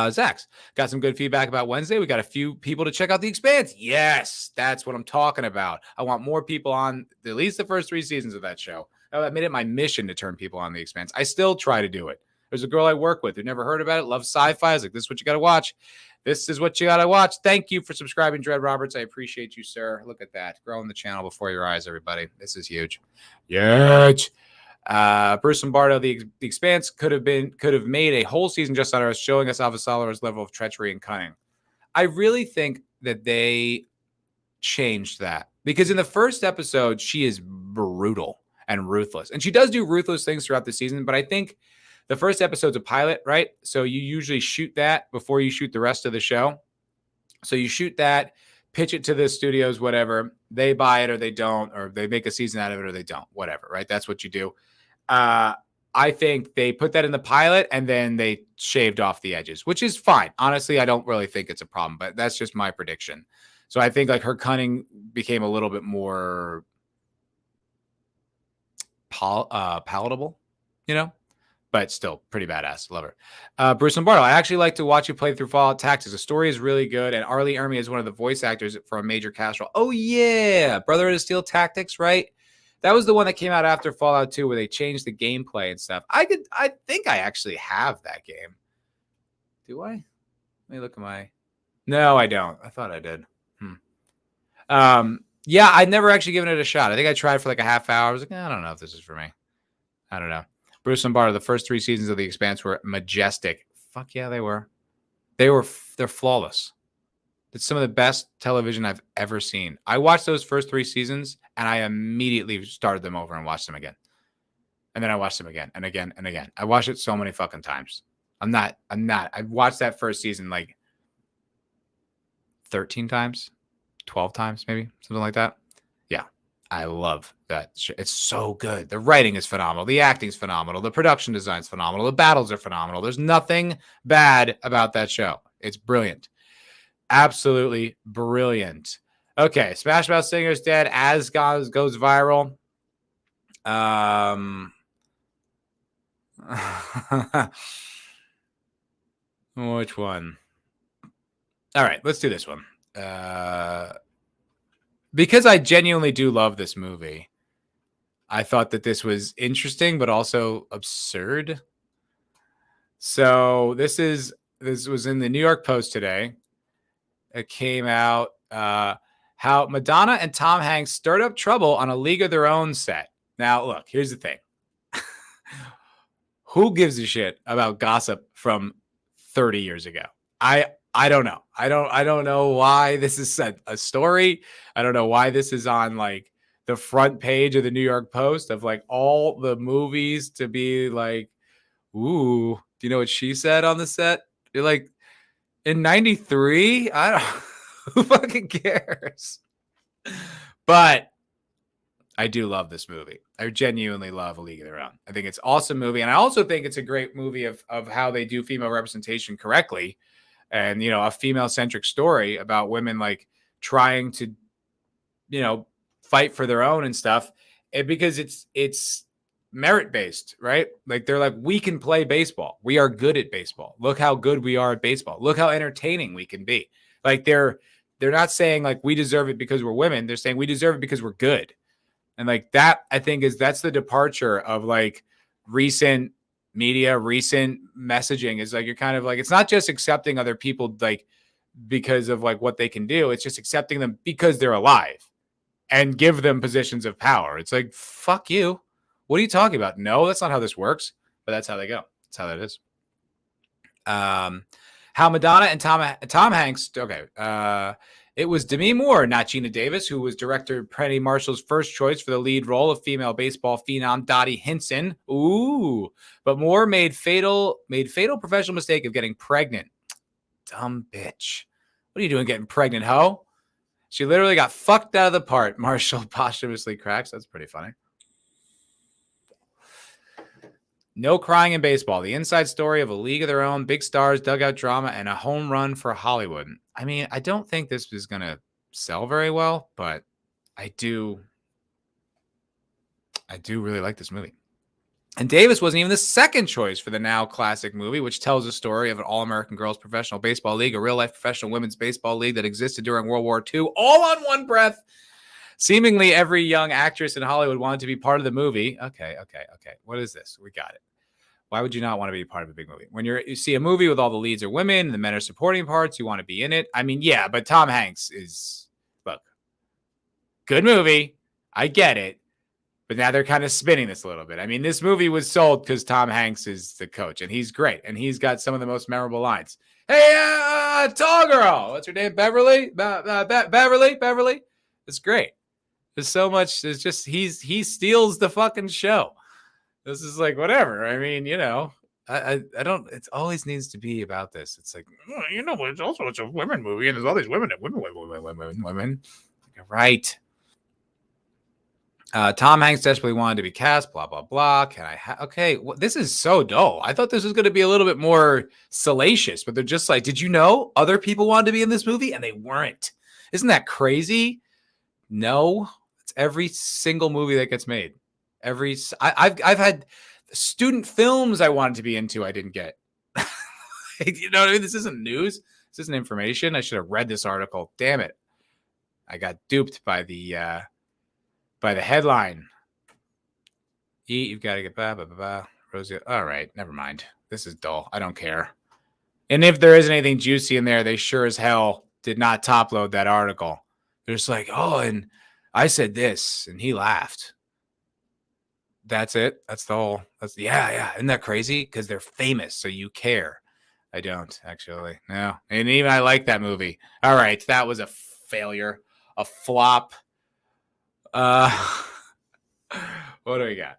Zach's got some good feedback about Wednesday. We got a few people to check out The Expanse. Yes, that's what I'm talking about. I want more people on at least the first 3 seasons of that show. I made it my mission to turn people on The Expanse. I still try to do it. There's a girl I work with who never heard about it, loves sci-fi. I was like, this is what you got to watch. This is what you got to watch. Thank you for subscribing, Dread Roberts. I appreciate you, sir. Look at that. Growing the channel before your eyes, everybody. This is huge. Huge. Bruce Lombardo, the Expanse could have made a whole season just on us, showing us Avasala's level of treachery and cunning. I really think that they changed that because in the first episode, she is brutal and ruthless, and she does do ruthless things throughout the season. But I think the first episode's a pilot, right? So you usually shoot that before you shoot the rest of the show. So you shoot that, pitch it to the studios, whatever. They buy it or they don't, or they make a season out of it or they don't, whatever, right? That's what you do. I think they put that in the pilot and then they shaved off the edges, which is fine. Honestly, I don't really think it's a problem, but that's just my prediction. So I think like her cunning became a little bit more palatable, but still pretty badass. Love her. Bruce Lombardo, I actually like to watch you play through Fallout Tactics. The story is really good, and Arlie Ermy is one of the voice actors for a major cast role. Oh, yeah. Brotherhood of Steel Tactics, right? That was the one that came out after Fallout 2 where they changed the gameplay and stuff. I think I actually have that game. Do I? Let me look at my... No, I don't. I thought I did. Yeah, I'd never actually given it a shot. I think I tried for like a half hour. I was like, I don't know if this is for me. I don't know. Bruce Lombardo, the first 3 seasons of The Expanse were majestic. Fuck yeah, they were. They're flawless. It's some of the best television I've ever seen. I watched those first 3 seasons and I immediately started them over and watched them again. And then I watched them again and again and again. I watched it so many fucking times. I'm not. I watched that first season like 13 times, 12 times, maybe something like that. Yeah. I love that. It's so good. The writing is phenomenal. The acting is phenomenal. The production design is phenomenal. The battles are phenomenal. There's nothing bad about that show. It's brilliant. Absolutely brilliant. Okay. Smashmouth Singer's dead. As goes viral. Which one? All right. Let's do this one. Because I genuinely do love this movie, I thought that this was interesting, but also absurd. So this was in the New York Post today. It came out how Madonna and Tom Hanks stirred up trouble on A League of Their Own set. Now, look, here's the thing. Who gives a shit about gossip from 30 years ago? I don't know. I don't know why this is a story. I don't know why this is on like the front page of the New York Post of like all the movies to be like, ooh, do you know what she said on the set? You're like, in 93? I don't who fucking cares? But I do love this movie. I genuinely love A League of Their Own. I think it's an awesome movie. And I also think it's a great movie of how they do female representation correctly. And, a female-centric story about women, like, trying to, fight for their own and stuff. Because it's merit-based, right? Like they're like, we can play baseball. We are good at baseball. Look how good we are at baseball. Look how entertaining we can be. Like they're not saying like we deserve it because we're women. They're saying we deserve it because we're good. And like that, I think that's the departure of like recent media, recent messaging is like, you're kind of like, it's not just accepting other people like because of like what they can do. It's just accepting them because they're alive and give them positions of power. It's like, fuck you. What are you talking about? No, that's not how this works, but that's how they go. That's how that is. How Madonna and Tom Hanks. Okay. It was Demi Moore, not Gina Davis, who was director Penny Marshall's first choice for the lead role of female baseball phenom Dottie Hinson. Ooh, but Moore made fatal professional mistake of getting pregnant. Dumb bitch. What are you doing getting pregnant, ho? She literally got fucked out of the part. Marshall posthumously cracks. That's pretty funny. No crying in baseball. The inside story of a league of their own, big stars, dugout drama, and a home run for Hollywood. I mean, I don't think this is going to sell very well, but I do really like this movie. And Davis wasn't even the second choice for the now classic movie, which tells the story of an all-American girls professional baseball league, a real-life professional women's baseball league that existed during World War II, all on one breath. Seemingly every young actress in Hollywood wanted to be part of the movie. Okay. What is this? We got it. Why would you not want to be part of a big movie? When you see a movie with all the leads are women and the men are supporting parts, you want to be in it. I mean, yeah, but Tom Hanks is, look, good movie. I get it. But now they're kind of spinning this a little bit. I mean, this movie was sold because Tom Hanks is the coach, and he's great. And he's got some of the most memorable lines. Hey, tall girl. What's her name? Beverly? Beverly? It's great. There's so much. There's just, he steals the fucking show. This is like, whatever. I mean, you know, I don't, it always needs to be about this. It's like, you know, it's also, it's a women movie, and there's all these women. Right. Tom Hanks desperately wanted to be cast, blah, blah, blah. Can I okay, this is so dull. I thought this was going to be a little bit more salacious, but they're just like, did you know other people wanted to be in this movie and they weren't? Isn't that crazy? No, it's every single movie that gets made. I've had student films I wanted to be into, I didn't get. You know what I mean? This isn't news. This isn't information. I should have read this article. Damn it. I got duped by the headline. You've got to get Rosie. All right, never mind. This is dull. I don't care. And if there isn't anything juicy in there, they sure as hell did not top load that article. They're just like, oh, and I said this, and he laughed. That's it. That's the whole. That's yeah. Isn't that crazy? Because they're famous, so you care. I don't actually. No, and even I like that movie. All right, that was a failure, a flop. What do we got?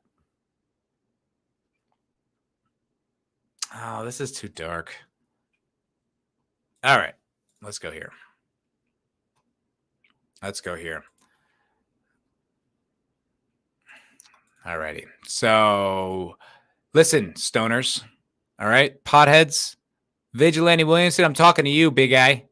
Oh, this is too dark. All right, let's go here. All righty. So, listen, stoners. All right, potheads. Vigilante Williamson, I'm talking to you, big guy.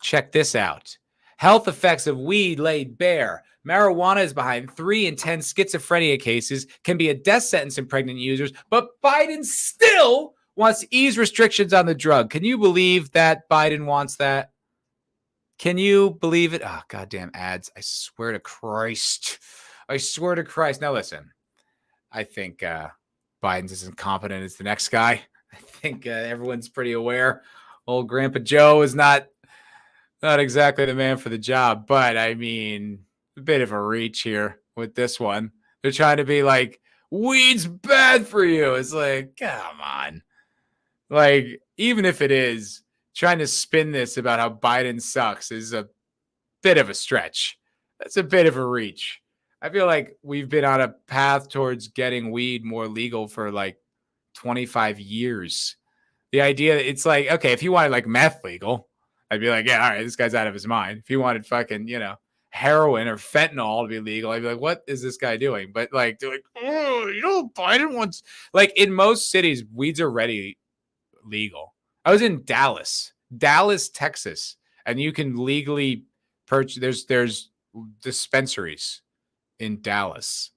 Check this out. Health effects of weed laid bare. Marijuana is behind 3 in 10 schizophrenia cases, can be a death sentence in pregnant users, but Biden still wants to ease restrictions on the drug. Can you believe that Biden wants that? Can you believe it? Oh, goddamn ads. I swear to Christ. Now, listen, I think Biden's as incompetent as the next guy. I think everyone's pretty aware. Old Grandpa Joe is not exactly the man for the job, but I mean, a bit of a reach here with this one. They're trying to be like, weed's bad for you. It's like, come on. Like, even if it is, trying to spin this about how Biden sucks is a bit of a stretch. That's a bit of a reach. I feel like we've been on a path towards getting weed more legal for like 25 years. The idea that it's like, okay, if you wanted like meth legal, I'd be like, yeah, all right, this guy's out of his mind. If he wanted fucking, you know, heroin or fentanyl to be legal, I'd be like, what is this guy doing? But like, they're like, oh, you know, Biden wants, like in most cities, weed's already legal. I was in Dallas, Texas, and you can legally purchase. There's dispensaries in Dallas.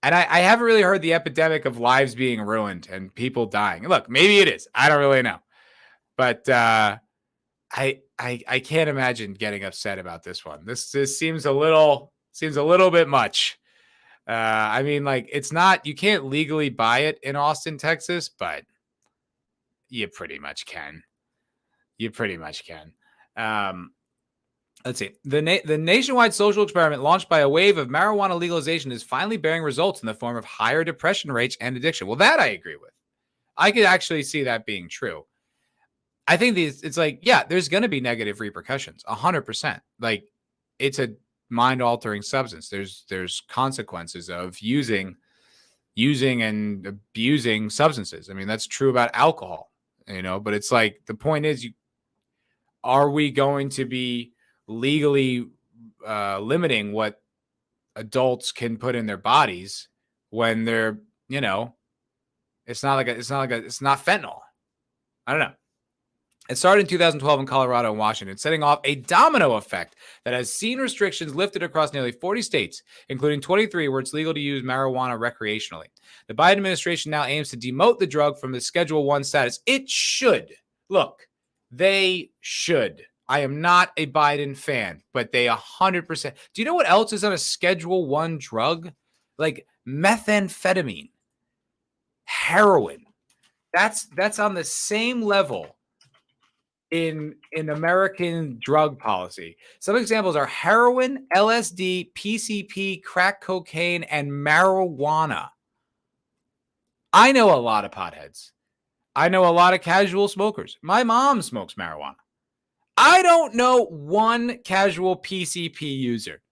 And I haven't really heard the epidemic of lives being ruined and people dying. Look, maybe it is. I don't really know. But I can't imagine getting upset about this one. This seems a little bit much. I mean, like, it's not, you can't legally buy it in Austin, Texas, but you pretty much can. You pretty much can. Let's see. The nationwide social experiment launched by a wave of marijuana legalization is finally bearing results in the form of higher depression rates and addiction. Well, that I agree with. I could actually see that being true. I think it's like, yeah, there's going to be negative repercussions, 100%. Like, it's a mind-altering substance. There's consequences of using and abusing substances. I mean, that's true about alcohol, but it's like, the point is, are we going to be legally limiting what adults can put in their bodies when they're, it's not fentanyl. I don't know. It started in 2012 in Colorado and Washington, setting off a domino effect that has seen restrictions lifted across nearly 40 states, including 23 where it's legal to use marijuana recreationally. The Biden administration now aims to demote the drug from the Schedule 1 status. It should. Look, they should. I am not a Biden fan, but they 100%. Do you know what else is on a Schedule 1 drug? Like methamphetamine, heroin. That's on the same level in American drug policy. Some examples are heroin, LSD, PCP, crack cocaine, and marijuana. I know a lot of potheads. I know a lot of casual smokers. My mom smokes marijuana. I don't know one casual PCP user.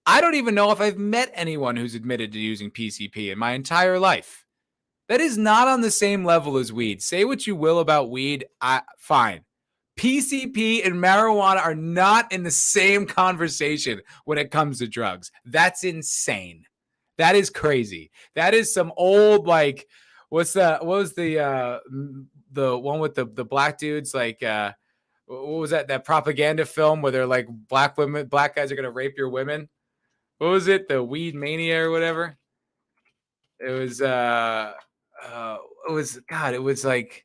I don't even know if I've met anyone who's admitted to using PCP in my entire life. That is not on the same level as weed. Say what you will about weed, fine. PCP and marijuana are not in the same conversation when it comes to drugs. That's insane. That is crazy. That is some old, like, what was the one with the black dudes, like, what was that propaganda film where they're like, black guys are gonna rape your women? What was it? The Weed Mania or whatever? It was it was like,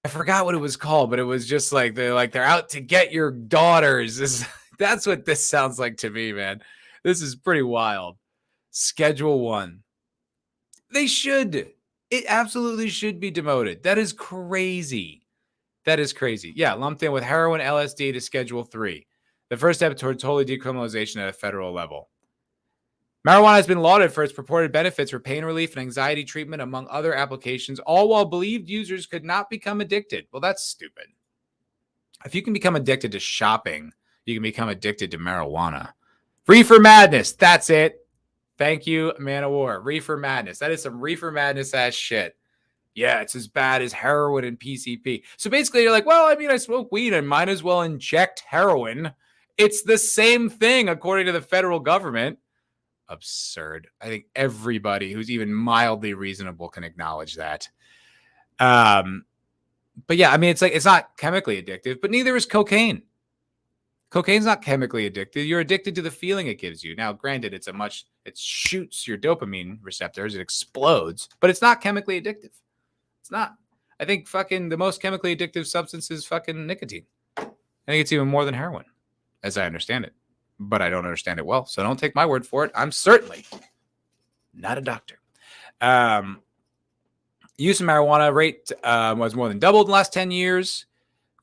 I forgot what it was called, but it was just like they're out to get your daughters. That's what this sounds like to me, man. This is pretty wild. Schedule 1. They should. It absolutely should be demoted. That is crazy. That is crazy. Yeah, lumped in with heroin, LSD to Schedule 3. The first step toward totally decriminalization at a federal level. Marijuana has been lauded for its purported benefits for pain relief and anxiety treatment, among other applications, all while believed users could not become addicted. Well, that's stupid. If you can become addicted to shopping, you can become addicted to marijuana. Reefer madness. That's it. Thank you, Man of War. Reefer madness. That is some reefer madness ass shit. Yeah, it's as bad as heroin and PCP. So basically, you're like, well, I mean, I smoke weed. I might as well inject heroin. It's the same thing, according to the federal government. Absurd. I think everybody who's even mildly reasonable can acknowledge that. But yeah, I mean, it's like, it's not chemically addictive, but neither is cocaine. Cocaine's not chemically addictive. You're addicted to the feeling it gives you. Now, granted, it shoots your dopamine receptors. It explodes, but it's not chemically addictive. It's not. I think fucking the most chemically addictive substance is fucking nicotine. I think it's even more than heroin, as I understand it. But I don't understand it well, so don't take my word for it. I'm certainly not a doctor. Use of marijuana rate was more than doubled in the last 10 years.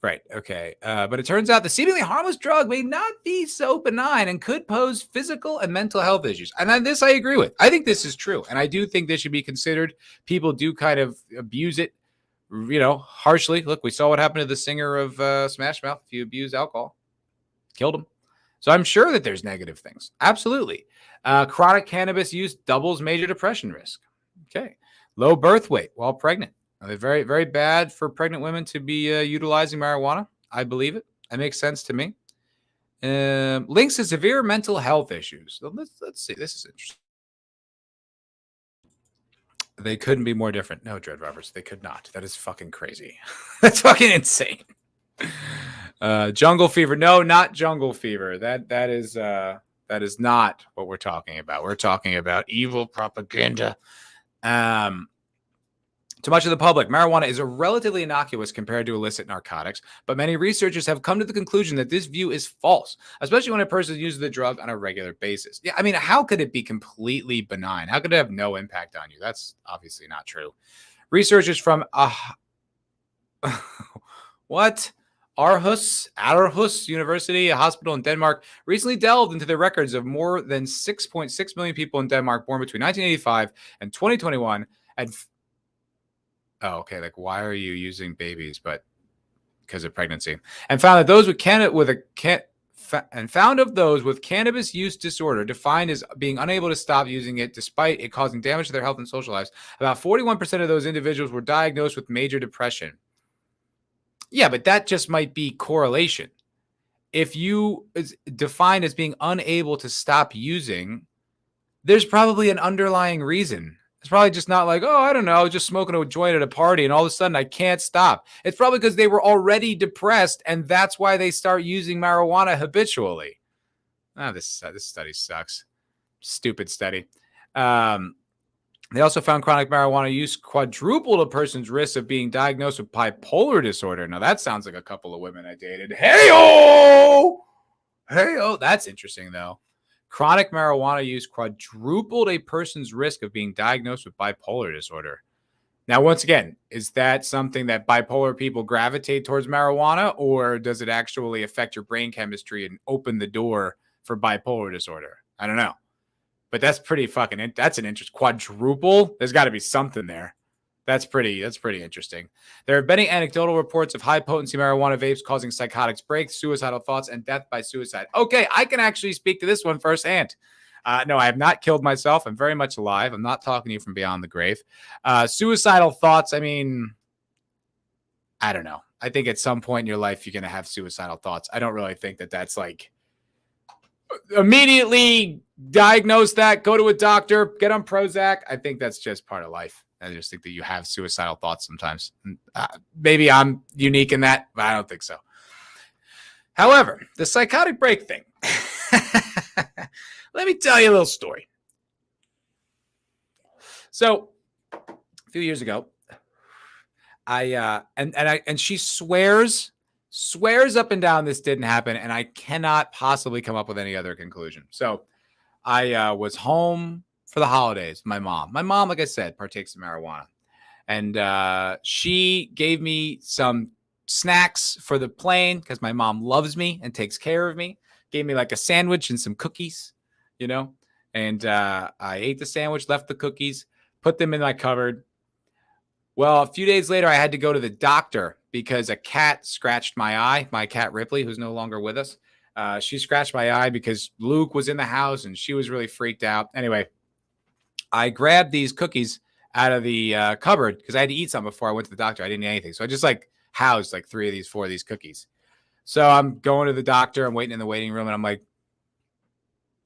Right, okay. But it turns out the seemingly harmless drug may not be so benign and could pose physical and mental health issues. And this I agree with. I think this is true. And I do think this should be considered. People do kind of abuse it, harshly. Look, we saw what happened to the singer of Smashmouth. If you abuse alcohol, killed him. So I'm sure that there's negative things. Absolutely. Chronic cannabis use doubles major depression risk. Okay. Low birth weight while pregnant. They're very, very bad for pregnant women to be utilizing marijuana. I believe it. That makes sense to me. Links to severe mental health issues. So let's see. This is interesting. They couldn't be more different. No, Dread Roberts, they could not. That is fucking crazy. That's fucking insane. Jungle fever. No, not jungle fever. That is That is not what we're talking about. We're talking about evil propaganda. To much of the public, marijuana is relatively innocuous compared to illicit narcotics, but many researchers have come to the conclusion that this view is false, especially when a person uses the drug on a regular basis. Yeah, I mean, how could it be completely benign? How could it have no impact on you? That's obviously not true. Researchers from what? Aarhus University, a hospital in Denmark, recently delved into the records of more than 6.6 million people in Denmark born between 1985 and 2021 and oh, okay. Like, why are you using babies? But because of pregnancy, and found that those with cannabis use disorder, defined as being unable to stop using it despite it causing damage to their health and social lives, about 41% of those individuals were diagnosed with major depression. Yeah, but that just might be correlation. If you is defined as being unable to stop using, there's probably an underlying reason. It's probably just not like, oh, I don't know, just smoking a joint at a party and all of a sudden I can't stop. It's probably because they were already depressed and that's why they start using marijuana habitually. This study sucks. Stupid study. They also found chronic marijuana use quadrupled a person's risk of being diagnosed with bipolar disorder. Now that sounds like a couple of women I dated. Hey-oh! Hey-oh! That's interesting though. Chronic marijuana use quadrupled a person's risk of being diagnosed with bipolar disorder. Now, once again, is that something that bipolar people gravitate towards marijuana, or does it actually affect your brain chemistry and open the door for bipolar disorder? I don't know. But that's pretty fucking, that's an interest. Quadruple? There's got to be something there. That's pretty interesting. There have been anecdotal reports of high potency marijuana vapes causing psychotic breaks, suicidal thoughts, and death by suicide. Okay, I can actually speak to this one firsthand. No, I have not killed myself. I'm very much alive. I'm not talking to you from beyond the grave. Suicidal thoughts, I mean, I don't know. I think at some point in your life, you're going to have suicidal thoughts. I don't really think that that's like immediately diagnose that, go to a doctor, get on Prozac. I think that's just part of life. I just think that you have suicidal thoughts sometimes. Maybe I'm unique in that, but I don't think so. However, the psychotic break thing. Let me tell you a little story. So, a few years ago, and she swears up and down this didn't happen, and I cannot possibly come up with any other conclusion. So, I was home for the holidays. My mom, like I said, partakes in marijuana, and she gave me some snacks for the plane because my mom loves me and takes care of me. Gave me like a sandwich and some cookies, you know, and I ate the sandwich, left the cookies, put them in my cupboard. Well, a few days later, I had to go to the doctor because a cat scratched my eye. My cat Ripley, who's no longer with us, she scratched my eye because Luke was in the house and she was really freaked out. Anyway, I grabbed these cookies out of the cupboard because I had to eat some before I went to the doctor. I didn't eat anything. So I just like housed like 4 of these cookies. So I'm going to the doctor. I'm waiting in the waiting room and I'm like,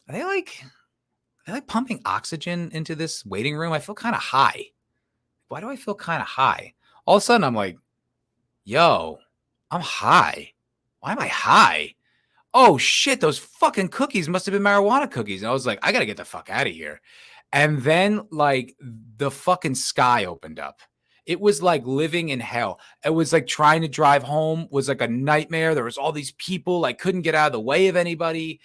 are they like pumping oxygen into this waiting room? I feel kind of high. Why do I feel kind of high? All of a sudden I'm like, yo, I'm high. Why am I high? Oh shit, those fucking cookies must have been marijuana cookies. And I was like, I got to get the fuck out of here. And then like the fucking sky opened up. It was like living in hell. It was like trying to drive home was like a nightmare. There was all these people, like couldn't get out of the way of anybody.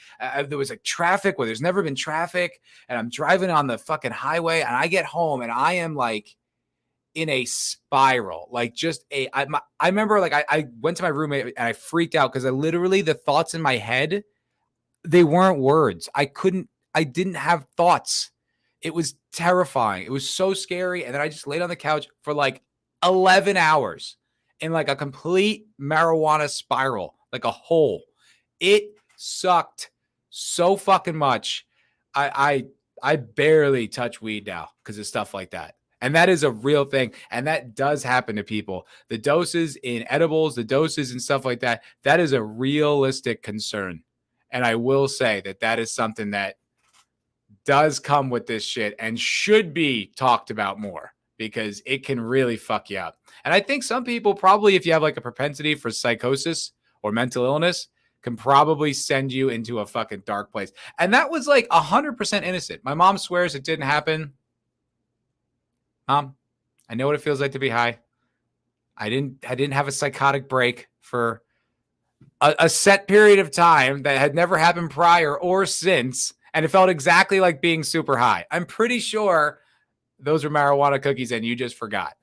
There was like traffic where there's never been traffic. And I'm driving on the fucking highway and I get home and I am like in a spiral. Like just I remember like I went to my roommate and I freaked out because I literally the thoughts in my head, they weren't words. I didn't have thoughts. It was terrifying. It was so scary. And then I just laid on the couch for like 11 hours in like a complete marijuana spiral, like a hole. It sucked so fucking much. I barely touch weed now because of stuff like that. And that is a real thing. And that does happen to people. The doses in edibles, the doses and stuff like that, that is a realistic concern. And I will say that that is something that does come with this shit and should be talked about more because it can really fuck you up. And I think some people probably, if you have like a propensity for psychosis or mental illness, can probably send you into a fucking dark place. And that was like 100% innocent. My mom swears it didn't happen. Mom, I know what it feels like to be high. I didn't have a psychotic break for a set period of time that had never happened prior or since. And it felt exactly like being super high. I'm pretty sure those were marijuana cookies and you just forgot.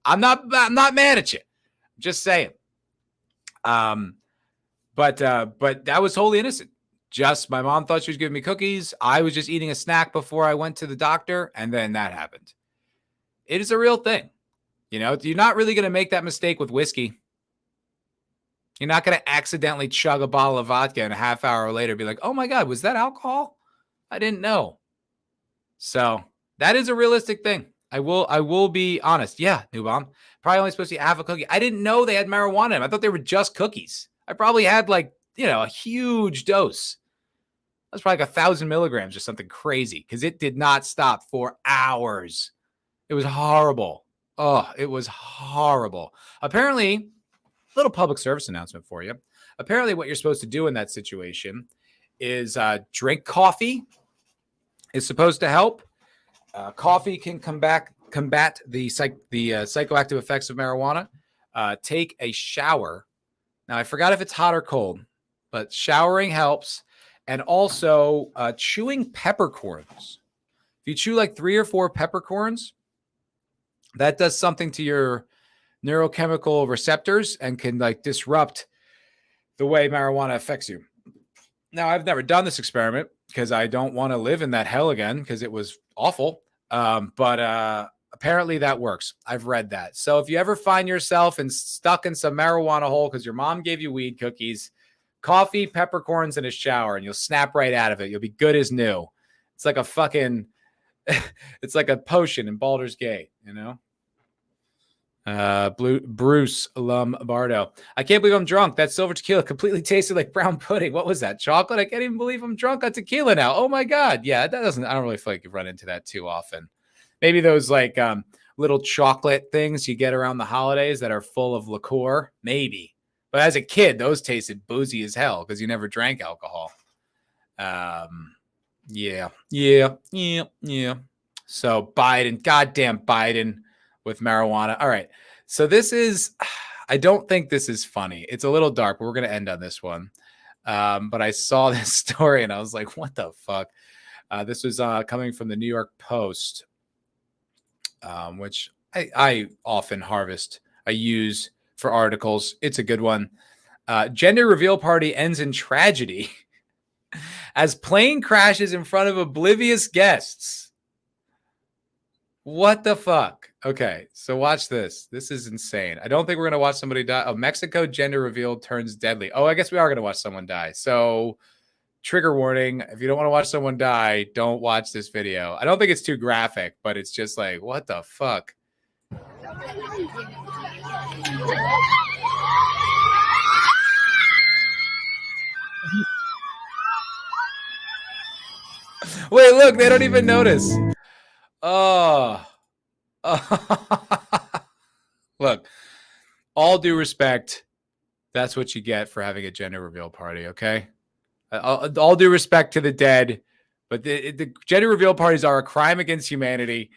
I'm not mad at you. I'm just saying. But that was wholly innocent. Just my mom thought she was giving me cookies. I was just eating a snack before I went to the doctor, and then that happened. It is a real thing. You know, you're not really going to make that mistake with whiskey. You're not going to accidentally chug a bottle of vodka and a half hour later be like, oh my God, was that alcohol? I didn't know. So that is a realistic thing. I will be honest. Yeah, New Bomb. Probably only supposed to eat half a cookie. I didn't know they had marijuana in them. I thought they were just cookies. I probably had like, a huge dose. That's probably like 1,000 milligrams or something crazy because it did not stop for hours. It was horrible. Oh, it was horrible. Apparently, little public service announcement for you. Apparently, what you're supposed to do in that situation is drink coffee. Is supposed to help. Coffee can combat the psychoactive effects of marijuana. Take a shower. Now, I forgot if it's hot or cold, but showering helps. And also chewing peppercorns. If you chew like 3 or 4 peppercorns, that does something to your neurochemical receptors and can like disrupt the way marijuana affects you. Now, I've never done this experiment because I don't want to live in that hell again because it was awful. But apparently that works. I've read that. So if you ever find yourself stuck in some marijuana hole because your mom gave you weed cookies, coffee, peppercorns, and a shower, and you'll snap right out of it. You'll be good as new. It's like a fucking, it's like a potion in Baldur's Gate, Bruce Lombardo. I can't believe I'm drunk. That silver tequila completely tasted like brown pudding. What was that? Chocolate? I can't even believe I'm drunk on tequila now. Oh my God. Yeah, I don't really feel like you run into that too often. Maybe those like little chocolate things you get around the holidays that are full of liqueur. Maybe. But as a kid, those tasted boozy as hell because you never drank alcohol. Yeah. So Biden, goddamn Biden with marijuana. All right. So this is, I don't think this is funny. It's a little dark, but we're going to end on this one. But I saw this story and I was like, what the fuck? This was coming from the New York Post, which I often I use for articles. It's a good one. Gender reveal party ends in tragedy as plane crashes in front of oblivious guests. What the fuck? Okay, so watch this. This is insane. I don't think we're going to watch somebody die. Oh, Mexico gender reveal turns deadly. Oh, I guess we are going to watch someone die. So trigger warning. If you don't want to watch someone die, don't watch this video. I don't think it's too graphic, but it's just like, what the fuck? Wait, look, they don't even notice. Oh. Look, all due respect, that's what you get for having a gender reveal party, okay? All due respect to the dead, but the gender reveal parties are a crime against humanity,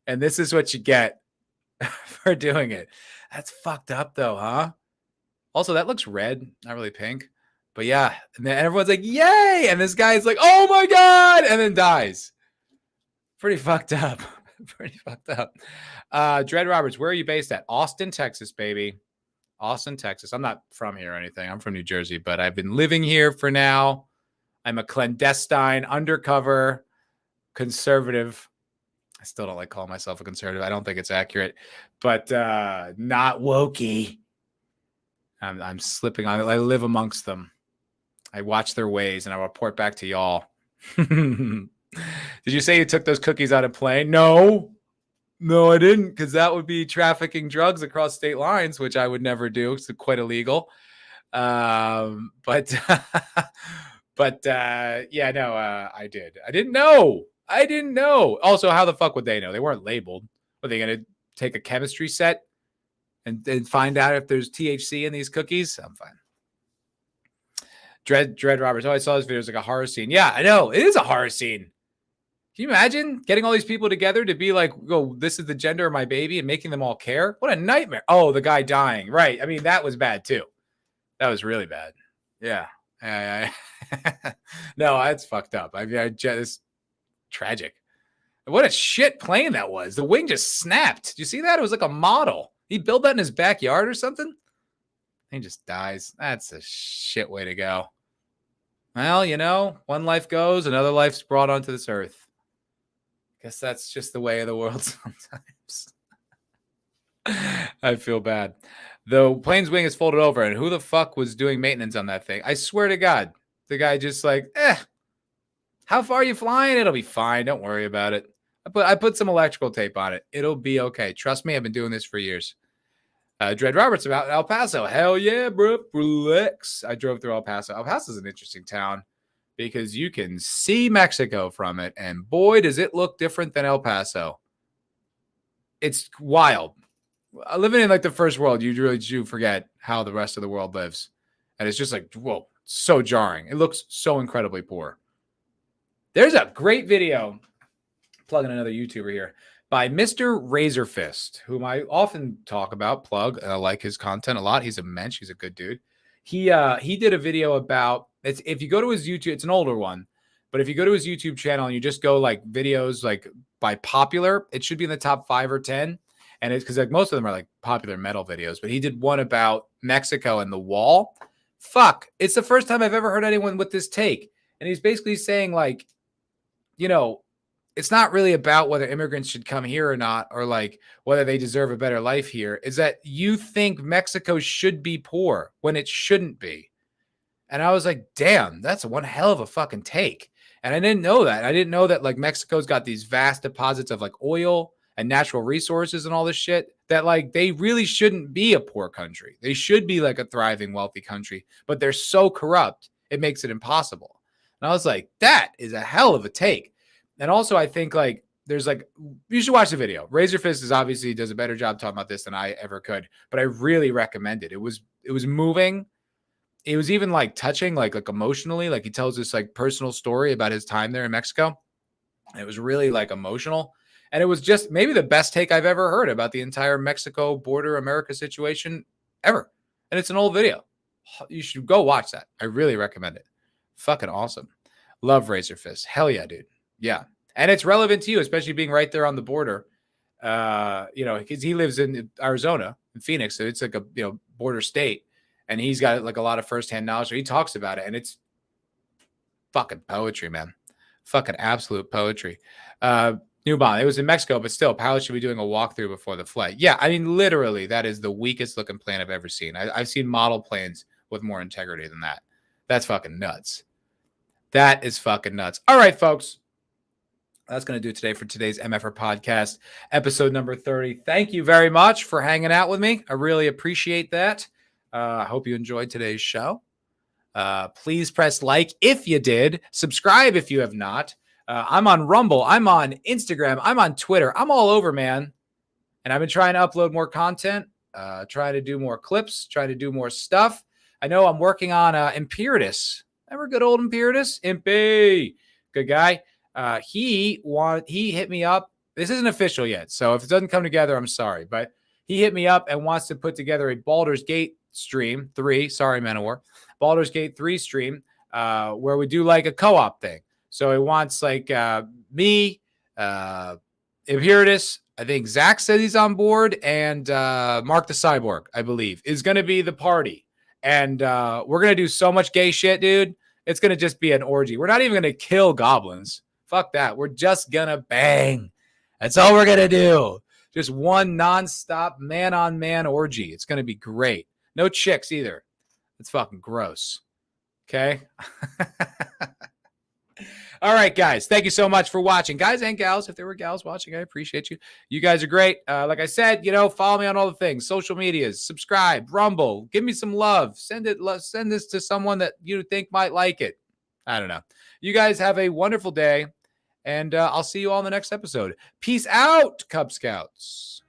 and this is what you get for doing it. That's fucked up, though, huh? Also, that looks red, not really pink. But yeah, and then everyone's like, yay! And this guy's like, oh my God! And then dies. Pretty fucked up. Pretty fucked up. Dread Roberts, where are you based at? Austin, Texas, baby. Austin, Texas. I'm not from here or anything. I'm from New Jersey, but I've been living here for now. I'm a clandestine, undercover conservative. I still don't like calling myself a conservative. I don't think it's accurate, but not wokey. I'm slipping on it. I live amongst them. I watch their ways and I report back to y'all. Did you say you took those cookies on a plane? No, I didn't, because that would be trafficking drugs across state lines, which I would never do. It's quite illegal. Yeah, no, I did. I didn't know. Also, how the fuck would they know? They weren't labeled. Were they going to take a chemistry set and find out if there's THC in these cookies? I'm fine. Dread Roberts. Oh, I saw this video. It's like a horror scene. Yeah, I know. It is a horror scene. Can you imagine getting all these people together to be like, "Oh, this is the gender of my baby," and making them all care? What a nightmare. Oh, the guy dying. Right. I mean, that was bad too. That was really bad. Yeah. No, that's fucked up. I mean, it's tragic. What a shit plane that was. The wing just snapped. Did you see that? It was like a model. He built that in his backyard or something. He just dies. That's a shit way to go. Well, you know, one life goes, another life's brought onto this earth. Guess that's just the way of the world sometimes. I feel bad. The plane's wing is folded over, and who the fuck was doing maintenance on that thing? I swear to God, the guy just like, how far are you flying? It'll be fine. Don't worry about it. I put some electrical tape on it. It'll be okay. Trust me, I've been doing this for years. Dread Roberts about El Paso. Hell yeah, bro. Relax. I drove through El Paso. El Paso is an interesting town because you can see Mexico from it, and boy, does it look different than El Paso. It's wild. Living in like the first world, you really do forget how the rest of the world lives. And it's just like, whoa, so jarring. It looks so incredibly poor. There's a great video, plugging another YouTuber here, by Mr. Razorfist, whom I often talk about, plug. I like his content a lot. He's a mensch. He's a good dude. He did a video about, if you go to his YouTube, it's an older one, but if you go to his YouTube channel and you just go like videos like by popular, it should be in the top 5 or 10. And it's because like most of them are like popular metal videos, but he did one about Mexico and the wall. Fuck, it's the first time I've ever heard anyone with this take. And he's basically saying like, you know, it's not really about whether immigrants should come here or not, or like whether they deserve a better life here. Is that you think Mexico should be poor when it shouldn't be. And I was like, damn, that's one hell of a fucking take. And I didn't know that. I didn't know that like Mexico's got these vast deposits of like oil and natural resources and all this shit that like they really shouldn't be a poor country. They should be like a thriving, wealthy country, but they're so corrupt, it makes it impossible. And I was like, that is a hell of a take. And also I think like there's like, you should watch the video. Razorfist is obviously does a better job talking about this than I ever could, but I really recommend it. It was moving. It was even like touching, like emotionally, like he tells this like personal story about his time there in Mexico. And it was really like emotional. And it was just maybe the best take I've ever heard about the entire Mexico border America situation ever. And it's an old video. You should go watch that. I really recommend it. Fucking awesome. Love Razorfist. Hell yeah, dude. Yeah. And it's relevant to you, especially being right there on the border. You know, because he lives in Arizona, in Phoenix. So it's like a, you know, border state. And he's got like a lot of firsthand knowledge. So he talks about it. And it's fucking poetry, man. Fucking absolute poetry. New Bond. It was in Mexico, but still, pilots should be doing a walkthrough before the flight. Yeah, I mean, literally, that is the weakest looking plane I've ever seen. I've seen model planes with more integrity than that. That's fucking nuts. That is fucking nuts. All right, folks. That's going to do it today for today's MFer Podcast, episode number 30. Thank you very much for hanging out with me. I really appreciate that. I hope you enjoyed today's show. Please press like if you did. Subscribe if you have not. I'm on Rumble. I'm on Instagram. I'm on Twitter. I'm all over, man. And I've been trying to upload more content, trying to do more clips, trying to do more stuff. I know I'm working on Imperatus. Remember good old Imperatus? Impy. Good guy. He hit me up. This isn't official yet, so if it doesn't come together, I'm sorry. But he hit me up and wants to put together a Baldur's Gate stream 3. Sorry, Manowar. Baldur's Gate 3 stream where we do like a co-op thing. So he wants like me, Imperatus. I think Zach says he's on board, and Mark the Cyborg, I believe, is going to be the party. And we're going to do so much gay shit, dude. It's going to just be an orgy. We're not even going to kill goblins. Fuck that. We're just going to bang. That's all we're going to do. Just one nonstop man-on-man orgy. It's going to be great. No chicks either. It's fucking gross. Okay? All right, guys. Thank you so much for watching. Guys and gals, if there were gals watching, I appreciate you. You guys are great. Like I said, you know, follow me on all the things. Social medias. Subscribe. Rumble. Give me some love. Send this to someone that you think might like it. I don't know. You guys have a wonderful day, and I'll see you all in the next episode. Peace out, Cub Scouts.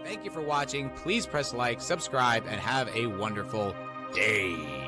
Thank you for watching. Please press like, subscribe, and have a wonderful day.